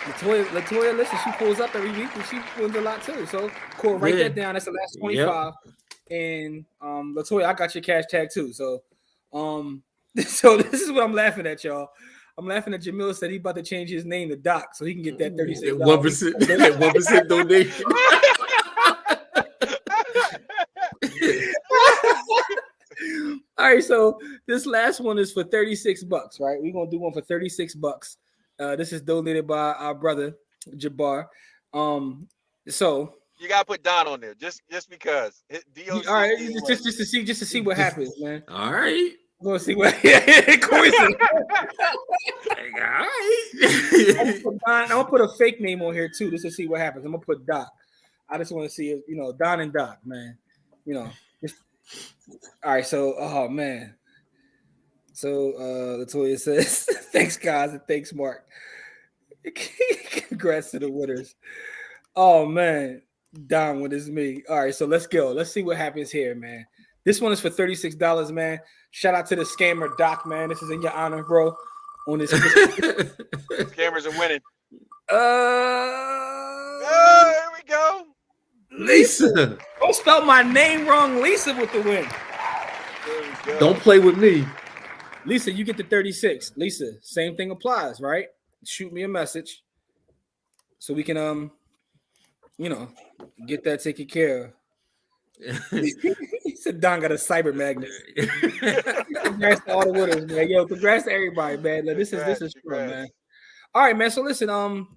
Latoya, listen, she pulls up every week and she wins a lot too. So cool, write that down. That's the last 25. Yep. And Latoya, I got your cash tag too. So so this is what I'm laughing at, y'all. I'm laughing at Jamil said he about to change his name to Doc so he can get that $36. 1% donation. All right, so this last one is for $36, right? We're gonna do one for $36. This is donated by our brother Jabbar. So you gotta put Don on there just because. All right, just to see what happens, man. All right. We're gonna see what Corey said. All right. I'm gonna put a fake name on here too, just to see what happens. I'm gonna put Doc. I just want to see if Don and Doc, man. All right, so oh man. So Latoya says, thanks guys, and thanks Mark. Congrats to the winners. Oh man, Don, what is me? All right, so let's go. Let's see what happens here, man. This one is for $36, man. Shout out to the scammer Doc, man. This is in your honor, bro. On this scammers are winning. Here we go. Lisa. Don't spell my name wrong. Lisa with the win. Don't play with me. Lisa, you get the 36. Lisa, same thing applies, right? Shoot me a message so we can get that taken care of. He said Don got a cyber magnet. Congrats to all the winners, man. Yo, congrats to everybody, man. This is fun, man. All right, man. So listen,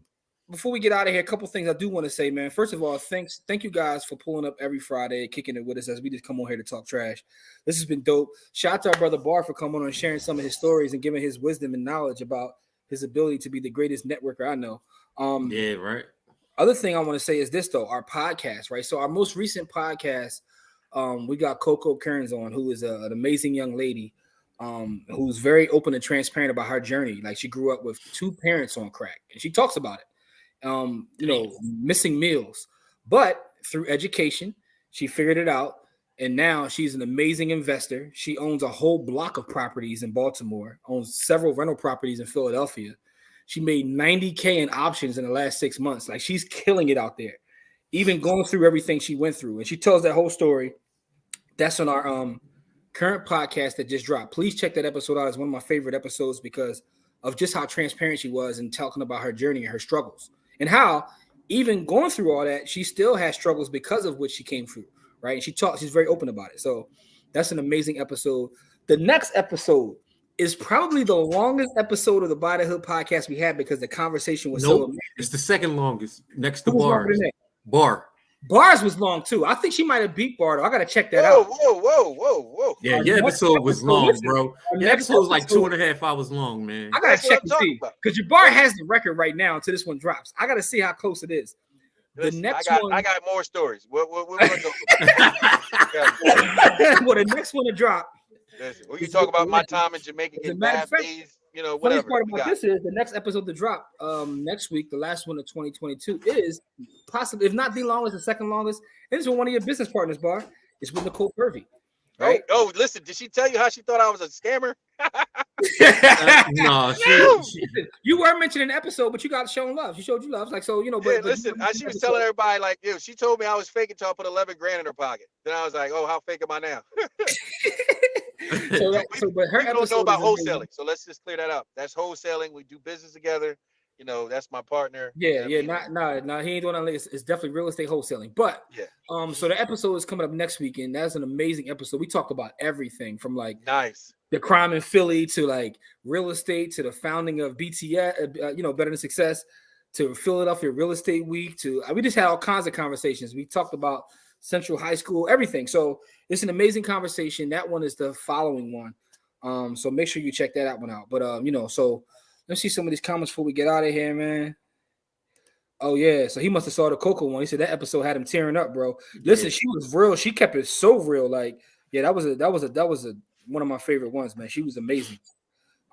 before we get out of here, a couple things I do want to say, man. First of all, thank you guys for pulling up every Friday, kicking it with us as we just come on here to talk trash. This has been dope. Shout out to our brother Bar for coming on and sharing some of his stories and giving his wisdom and knowledge about his ability to be the greatest networker I know. Yeah, right. Other thing I want to say is this, though, our podcast, right? So our most recent podcast, we got Coco Kearns on, who is an amazing young lady who's very open and transparent about her journey. Like, she grew up with 2 parents on crack, and she talks about it, missing meals. But through education, she figured it out, and now she's an amazing investor. She owns a whole block of properties in Baltimore, owns several rental properties in Philadelphia. She made $90K in options in the last 6 months. Like, she's killing it out there, even going through everything she went through. And she tells that whole story. That's on our current podcast that just dropped. Please check that episode out. It's one of my favorite episodes because of just how transparent she was and talking about her journey and her struggles. And how, even going through all that, she still has struggles because of what she came through, right? And she's very open about it. So that's an amazing episode. The next episode is probably the longest episode of the By the Hood podcast we had because the conversation was so amazing. It's the second longest next to Bars. Bars was long too. I think she might have beat Bar though. I gotta check that out. Whoa. Yeah, your episode was long, bro. Your episode was like 2.5 hours long, man. I gotta check and see because your bar has the record right now until this one drops. I gotta see how close it is. Listen, I got more stories. What well, the next one to drop. Listen, we can talk about my time in Jamaica getting bad days, whatever. The funny part about this is the next episode to drop next week, the last one of 2022, is possibly, if not the longest, the second longest. And it's with one of your business partners, Bar. It's with Nicole Purvey. Right? Oh, listen, did she tell you how she thought I was a scammer? No, you were mentioned in the episode, but you got shown love. She showed you love, like so, But yeah, listen, she was telling everybody like, she told me I was fake until I put 11 grand in her pocket. Then I was like, oh, how fake am I now? But her People don't know episode about is amazing. wholesaling, so let's just clear that up. That's wholesaling. We do business together. You know, that's my partner. Yeah, You know yeah, what I mean? nah, he ain't doing nothing. It's definitely real estate wholesaling. But Yeah, so the episode is coming up next week, and that's an amazing episode. We talked about everything from like nice. the crime in Philly to like real estate to the founding of BTS, Better Than Success, to Philadelphia Real Estate Week. To we just had all kinds of conversations. We talked about Central High School, everything. So it's an amazing conversation. That one is the following one. So make sure you check that one out. But so let's see some of these comments before we get out of here, man. Oh yeah, so he must have saw the Coco one. He said that episode had him tearing up, bro. Listen, Yeah. she was real. She kept it so real. Like, yeah, that was one of my favorite ones, man. She was amazing.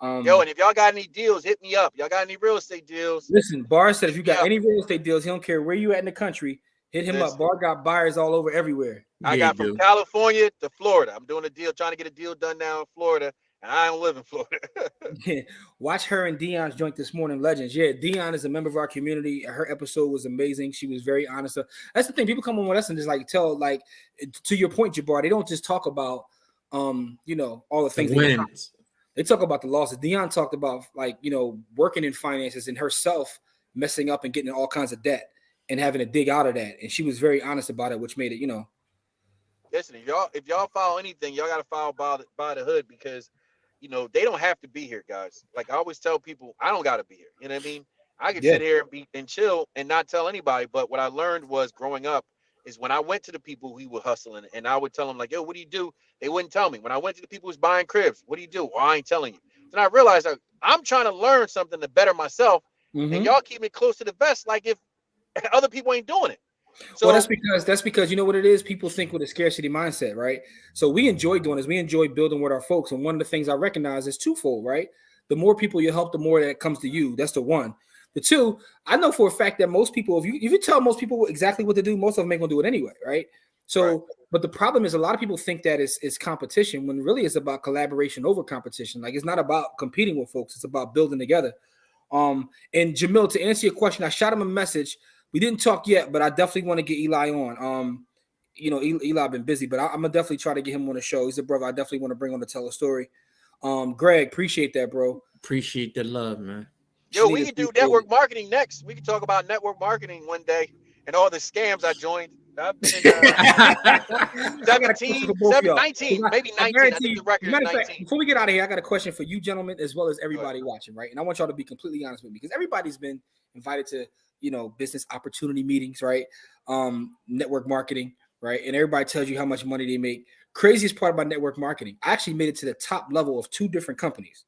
Yo, and if y'all got any deals, hit me up. Y'all got any real estate deals? Listen, Bar said if you got Yeah. any real estate deals, he don't care where you at in the country, hit him up. Listen. Bar got buyers all over everywhere. I got from California to Florida. I'm doing a deal, trying to get a deal done now in Florida, and I don't live in Florida. Watch her and Dion's joint this morning, Legends. Yeah, Dion is a member of our community. Her episode was amazing. She was very honest. That's the thing. People come on with us and just like tell, like, to your point, Jabbar, they don't just talk about all the things they talk about the losses. Dion talked about like, working in finances and herself messing up and getting in all kinds of debt and having to dig out of that. And she was very honest about it, which made it, Listen, if y'all follow anything, y'all got to follow by the hood, because they don't have to be here, guys. Like I always tell people, I don't got to be here. You know what I mean? I could sit here and chill and not tell anybody. But what I learned was growing up is when I went to the people who were hustling and I would tell them like, yo, what do you do? They wouldn't tell me. When I went to the people who's buying cribs, what do you do? Well, I ain't telling you. Then I realized that I'm trying to learn something to better myself. Mm-hmm. And y'all keep me close to the vest. Like if other people ain't doing it. So well, that's because you know what it is. People think with a scarcity mindset, right? So we enjoy doing this. We enjoy building with our folks. And one of the things I recognize is twofold, right? The more people you help, the more that comes to you. That's the one. The two, I know for a fact that most people, if you tell most people exactly what to do, most of them ain't gonna do it anyway, right? So, right. But the problem is a lot of people think that it's competition when really it's about collaboration over competition. Like it's not about competing with folks, it's about building together. And Jamil, to answer your question, I shot him a message. We didn't talk yet, but I definitely want to get Eli on. Eli been busy, but I'm gonna definitely try to get him on the show. He's a brother I definitely want to bring on to tell a story. Greg, appreciate that, bro. Appreciate the love, man. Yo, we can do network marketing next. We can talk about network marketing one day and all the scams I joined. I've been in 17, 19, maybe 19. I think the record is 19. Before we get out of here, I got a question for you, gentlemen, as well as everybody watching, right? And I want y'all to be completely honest with me because everybody's been invited to, business opportunity meetings, right? Network marketing, right? And everybody tells you how much money they make. Craziest part about network marketing, I actually made it to the top level of 2 different companies.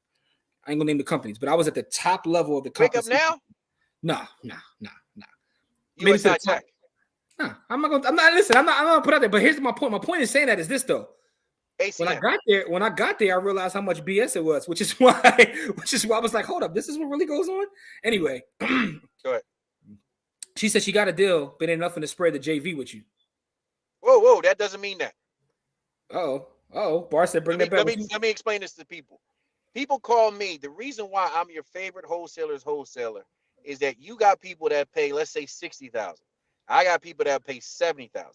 I ain't gonna name the companies, but I was at the top level of the company. Wake up now? No. US High Tech. Nah, I'm not gonna put out there. But here's my point. My point in saying that is this though. ACM. When I got there, I realized how much BS it was, which is why I was like, hold up, this is what really goes on. Anyway, go ahead. She said she got a deal, but ain't nothing to spread the JV with you. Whoa, that doesn't mean that. Oh, Bar said bring that back. Let me explain this to people. People call me, the reason why I'm your favorite wholesaler is that you got people that pay, let's say 60,000. I got people that pay 70,000.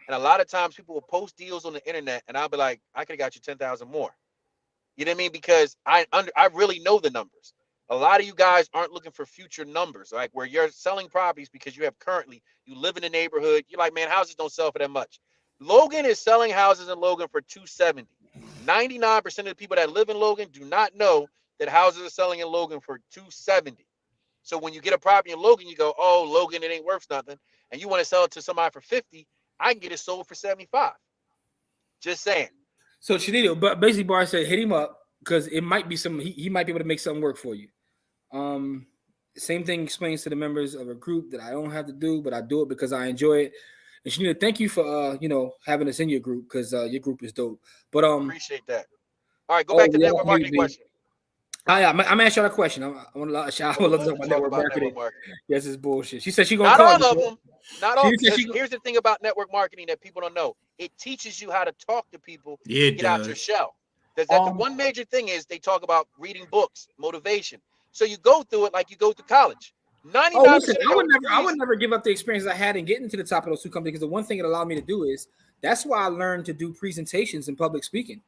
And a lot of times people will post deals on the internet and I'll be like, I could have got you 10,000 more. You know what I mean? Because I really know the numbers. A lot of you guys aren't looking for future numbers, like where you're selling properties because you live in the neighborhood. You're like, man, houses don't sell for that much. Logan is selling houses in Logan for $270. 99% of the people that live in Logan do not know that houses are selling in Logan for $270. So when you get a property in Logan, you go, oh, Logan, it ain't worth nothing. And you want to sell it to somebody for $50, I can get it sold for $75. Just saying. So Chinito, but basically Bar said hit him up because it might be something he might be able to make something work for you. Same thing explains to the members of a group that I don't have to do, but I do it because I enjoy it. And Shanita, thank you for having us in your group because your group is dope. But appreciate that. All right, go back to the network marketing question. I'm asking y'all a question. I would love to talk about network marketing. Yes, it's bullshit. She said she's gonna call you. Not all of them. Not all. Here's the thing about network marketing that people don't know. It teaches you how to talk to people. Get out your shell. The one major thing is they talk about reading books, motivation. So you go through it like you go to college. 99%. I would never give up the experience I had in getting to the top of those 2 companies because the one thing it allowed me to do is that's why I learned to do presentations and public speaking.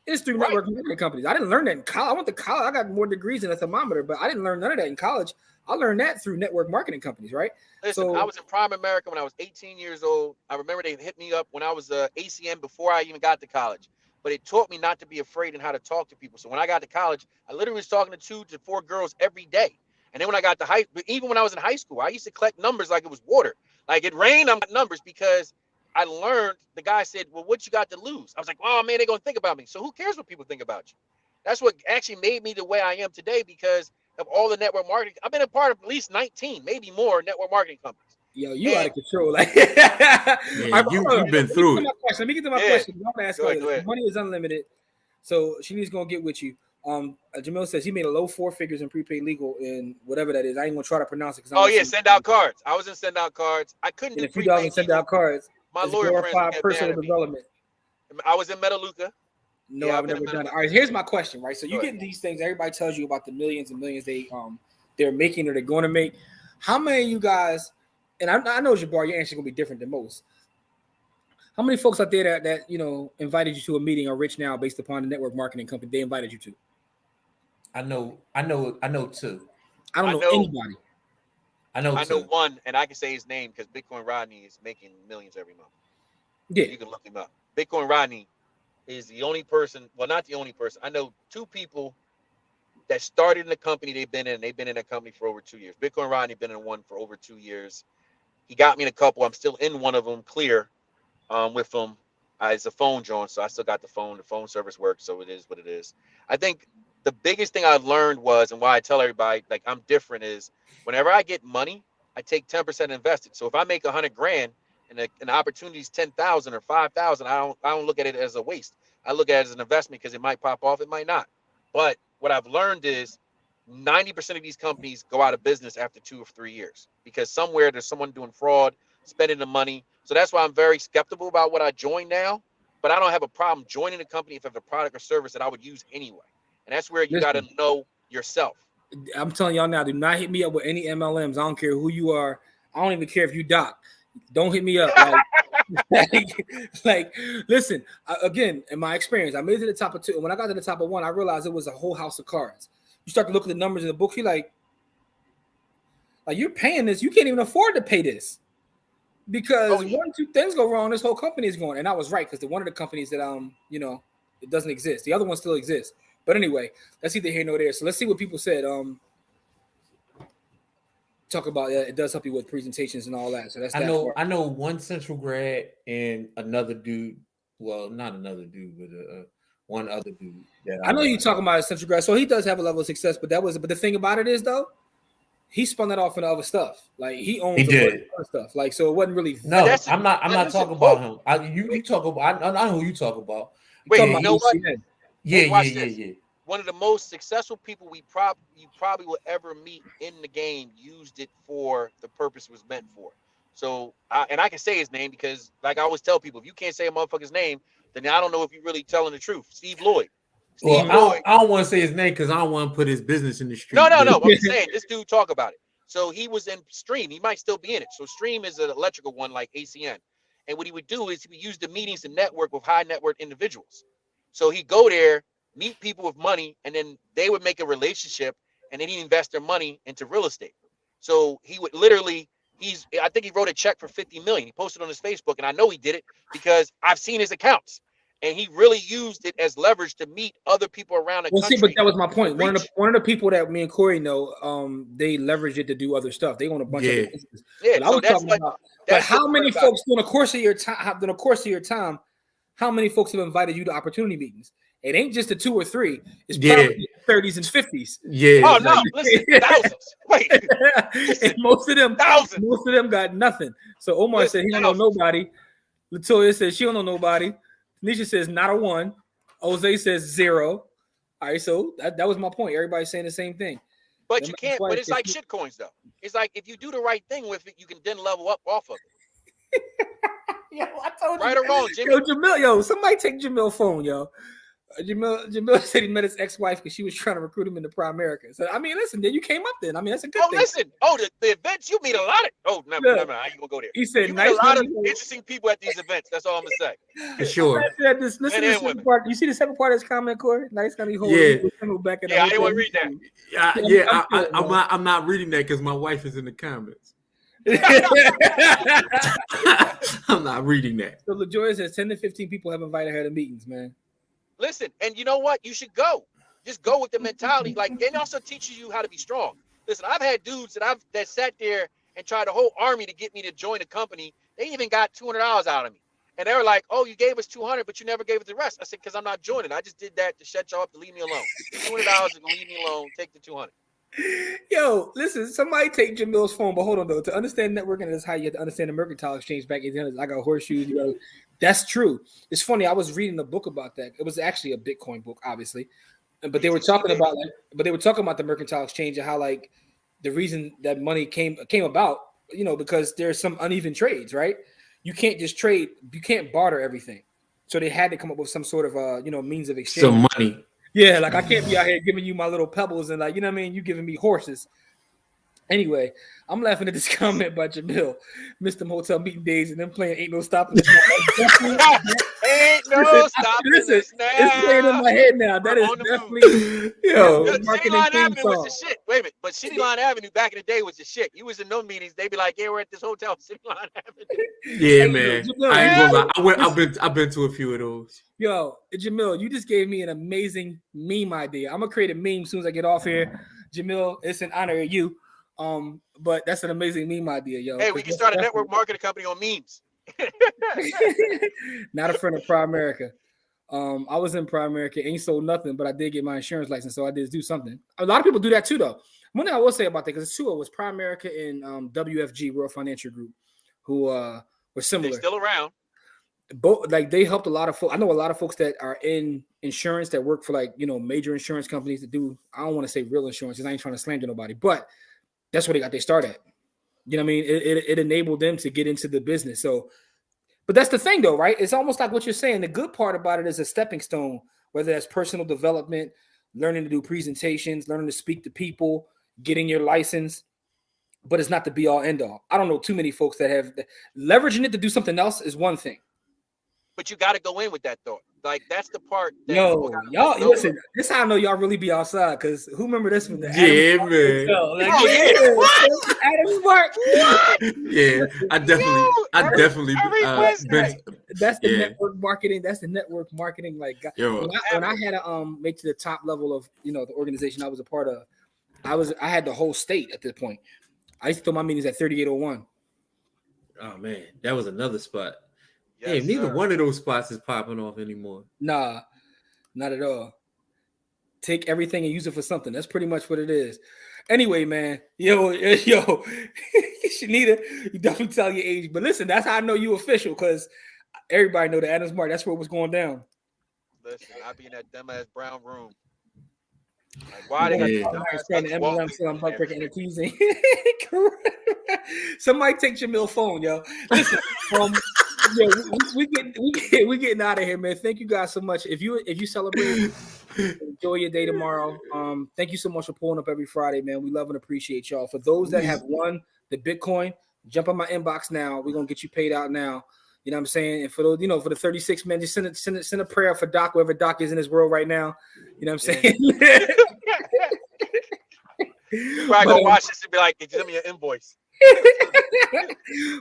It's through Right. network marketing companies. I didn't learn that in college. I went to college. I got more degrees in a thermometer, but I didn't learn none of that in college. I learned that through network marketing companies, right? Listen, I was in Prime America when I was 18 years old. I remember they hit me up when I was ACM before I even got to college. But it taught me not to be afraid and how to talk to people. So when I got to college, I literally was talking to 2 to 4 girls every day. And then when I got to even when I was in high school, I used to collect numbers like it was water. Like it rained, I'm numbers because I learned. The guy said, "Well, what you got to lose?" I was like, "Oh man, they're gonna think about me." So who cares what people think about you? That's what actually made me the way I am today because of all the network marketing. I've been a part of at least 19, maybe more network marketing companies. Yo, you And out of control. Like, Yeah, you've been through it. Let me get to my Yeah. question. I'm gonna ask Go her. ahead. Money is unlimited, so Shanice's gonna get with you. Jamil says he made a low 4 figures in prepaid legal and whatever that is. I ain't gonna try to pronounce it because Oh yeah, send out cards. I was in send out cards. I couldn't And do if you don't prepaid send legal. out cards, My it's lawyer friends would glorified get personal mad at me. development. I was in Metaluca. No, Yeah, I've I've been never in done it. Metaluca. All right, here's my question, right? So you Go get ahead. these things, everybody tells you about the millions and millions they're making or they're going to make. How many of you guys, and I know Jabbar, your answer is gonna be different than most. How many folks out there that invited you to a meeting are rich now based upon the network marketing company they invited you to? I know 2. I don't know know- anybody. I know I know 2. one, and I can say his name because Bitcoin Rodney is making millions every month. Yeah. You can look him up. Bitcoin Rodney is the only person, well, not the only person. I know 2 people that started in the company they've been in. They've been in that company for over 2 years. Bitcoin Rodney been in one for over 2 years. He got me in a couple. I'm still in one of them, clear, with him. It's a phone joint, so I still got the phone. The phone service works, so it is what it is. I think the biggest thing I learned was, and why I tell everybody like I'm different, is whenever I get money, I take 10% invested. So if I make $100,000 and an opportunity is 10,000 or 5,000, I don't look at it as a waste. I look at it as an investment because it might pop off, it might not. But what I've learned is 90% of these companies go out of business after 2 or 3 years because somewhere there's someone doing fraud, spending the money. So that's why I'm very skeptical about what I join now. But I don't have a problem joining a company if I have a product or service that I would use anyway. And that's where you got to know yourself. I'm telling y'all now, do not hit me up with any MLMs. I don't care who you are. I don't even care if you doc. Don't hit me up. Like listen, again, in my experience, I made it to the top of 2. And when I got to the top of 1, I realized it was a whole house of cards. You start to look at the numbers in the book, you're like you're paying this. You can't even afford to pay this. Because 1 or 2 things go wrong, this whole company is going. And I was right, because one of the companies that it doesn't exist. The other one still exists. But anyway, that's either here nor there. So let's see what people said. Talk about it does help you with presentations and all that. So that's I know one Central grad and another dude. Well, not another dude, but one other dude. I know you're talking about a Central grad. So he does have a level of success, but the thing about it is though, he spun that off into other stuff. Like he owns a bunch of other stuff. Like so, it wasn't really. No, I'm not talking about him. You talk about. I know who you talk about. Wait, you know what? Yeah. One of the most successful people you probably will ever meet in the game used it for the purpose it was meant for. So, and I can say his name because, like I always tell people, if you can't say a motherfucker's name, then I don't know if you're really telling the truth. Steve Lloyd. I don't want to say his name because I don't want to put his business in the street. No. I'm just saying, this dude talk about it. So he was in Stream. He might still be in it. So Stream is an electrical one like ACN. And what he would do is he would use the meetings to network with high net worth individuals. So he'd go there, meet people with money, and then they would make a relationship, and then he'd invest their money into real estate. So he would literally, I think he wrote a check for $50 million. He posted on his Facebook, and I know he did it because I've seen his accounts. And he really used it as leverage to meet other people around the country. See, but that was my point. One of the people that me and Corey know, they leveraged it to do other stuff. They own a bunch of businesses. Yeah, but but how many folks during the course of your time, how many folks have invited you to opportunity meetings? It ain't just the 2 or 3. It's probably 30s and 50s. Yeah. Oh no, listen, thousands. Wait, and most of them, thousands. Most of them got nothing. So Omar said he don't know nobody. Latoya says she don't know nobody. Nisha says not a 1. Jose says 0. All right, so that was my point. Everybody's saying the same thing. But you can't. But it's like shit coins, though. It's like if you do the right thing with it, you can then level up off of it. Yo, I told right you. Or wrong, Jimmy. Yo, Jamil, somebody take Jamil's phone, yo. Jamil said he met his ex-wife because she was trying to recruit him into Primerica. So I mean, listen, then you came up then. I mean, that's a good thing. Listen. Oh, the events, you meet a lot of never mind. How you gonna go there? He said you nice meet a lot of women. interesting people at these events. That's all I'm gonna say. For sure. Listen to the second part. You see the second part of his comment, Corey? Nice honey hole. Yeah. Back in I didn't want to read that. I'm not reading that because my wife is in the comments. I'm not reading that. So LaJoya says 10 to 15 people have invited her to meetings, man. Listen, and you know what? You should go. Just go with the mentality. Like, it also teaches you how to be strong. Listen, I've had dudes that sat there and tried a whole army to get me to join a company. They even got $200 out of me. And they were like, oh, you gave us $200, but you never gave us the rest. I said, because I'm not joining. I just did that to shut y'all up, to leave me alone. $200 is going to leave me alone. Take the $200. Yo, listen, somebody take Jamil's phone, but hold on though. To understand networking is how you have to understand the mercantile exchange back in the 1800s. I got horseshoes, that's true. It's funny. I was reading a book about that. It was actually a Bitcoin book, obviously, but they were talking about the mercantile exchange and how like the reason that money came about, because there's some uneven trades, right? You can't just trade, you can't barter everything. So they had to come up with some sort of means of exchange. Some money. Yeah, like I can't be out here giving you my little pebbles and like, you giving me horses. Anyway, I'm laughing at this comment by Jamil. Missed them hotel meeting days and them playing Ain't No Stopping Us. Ain't no stopping us now. It's playing in my head now. That is definitely City Line Avenue was the shit. Wait a minute, but City Line Avenue back in the day was the shit. You was in those meetings, they'd be like, yeah, we're at this hotel, City Line Avenue. Yeah, man. I ain't gonna lie. I've been to a few of those. Yo, Jamil, you just gave me an amazing meme idea. I'm gonna create a meme as soon as I get off here. Jamil, it's an honor of you. But that's an amazing meme idea, yo. Hey, we can start a network marketing company on memes. Not a friend of Primerica. I was in Primerica, ain't sold nothing, but I did get my insurance license, so I did do something. A lot of people do that too, though. One thing I will say about that, because it's two, it was Primerica and WFG, World Financial Group, who were similar. They're still around. Both, like, they helped a lot of folks. I know a lot of folks that are in insurance that work for major insurance companies that do. I don't want to say real insurance because I ain't trying to slander nobody, but that's where they got their start at. You know what I mean? It enabled them to get into the business. So, but that's the thing though, right? It's almost like what you're saying. The good part about it is a stepping stone, whether that's personal development, learning to do presentations, learning to speak to people, getting your license, but it's not the be all end all. I don't know too many folks that have leveraging it to do something else is one thing. But you got to go in with that thought. Like, that's the part. That y'all listen. This is how I know y'all really be outside. Because who remember this one? Man. Adam Smart. Yeah, I definitely. That's the network marketing. That's the network marketing. Like, when I had to make to the top level of the organization I was a part of, I had the whole state at this point. I used to throw my meetings at 3801. Oh man, that was another spot. Yes, hey, neither one of those spots is popping off anymore. Nah, not at all. Take everything and use it for something. That's pretty much what it is. Anyway, man, yo, Shanita, you definitely tell your age. But listen, that's how I know you official, because everybody know that Adam Smart. That's where it was going down. Listen, I be in that dumbass brown room. Like, why they got teasing? Somebody take Jamil's phone, yo. Listen, we getting out of here, man. Thank you guys so much. If you celebrate, enjoy your day tomorrow. Thank you so much for pulling up every Friday, man. We love and appreciate y'all. For those that have won the Bitcoin, jump on my inbox now. We're gonna get you paid out now. You know what I'm saying? And for those, for the 36 men, just send a prayer for Doc, wherever Doc is in this world right now. You know what I'm saying? You probably gonna watch this and be like, "Give me your invoice."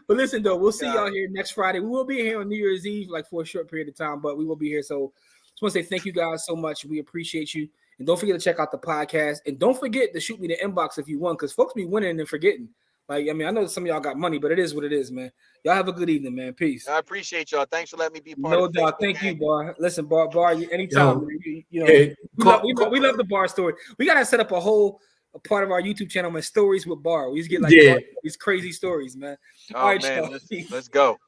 But listen, though, we'll see y'all here next Friday. We will be here on New Year's Eve, like for a short period of time, but we will be here. So just want to say thank you guys so much. We appreciate you. And don't forget to check out the podcast. And don't forget to shoot me the inbox if you won, because folks be winning and forgetting. Like, I mean, I know some of y'all got money, but it is what it is, man. Y'all have a good evening, man. Peace. I appreciate y'all. Thanks for letting me be part of it. No doubt. Thank you, Bar. Listen, Bar, anytime. We love the Bar story. We got to set up a part of our YouTube channel, man, stories with Bar. We just get like these crazy stories, man. Oh, all right, man. Let's go.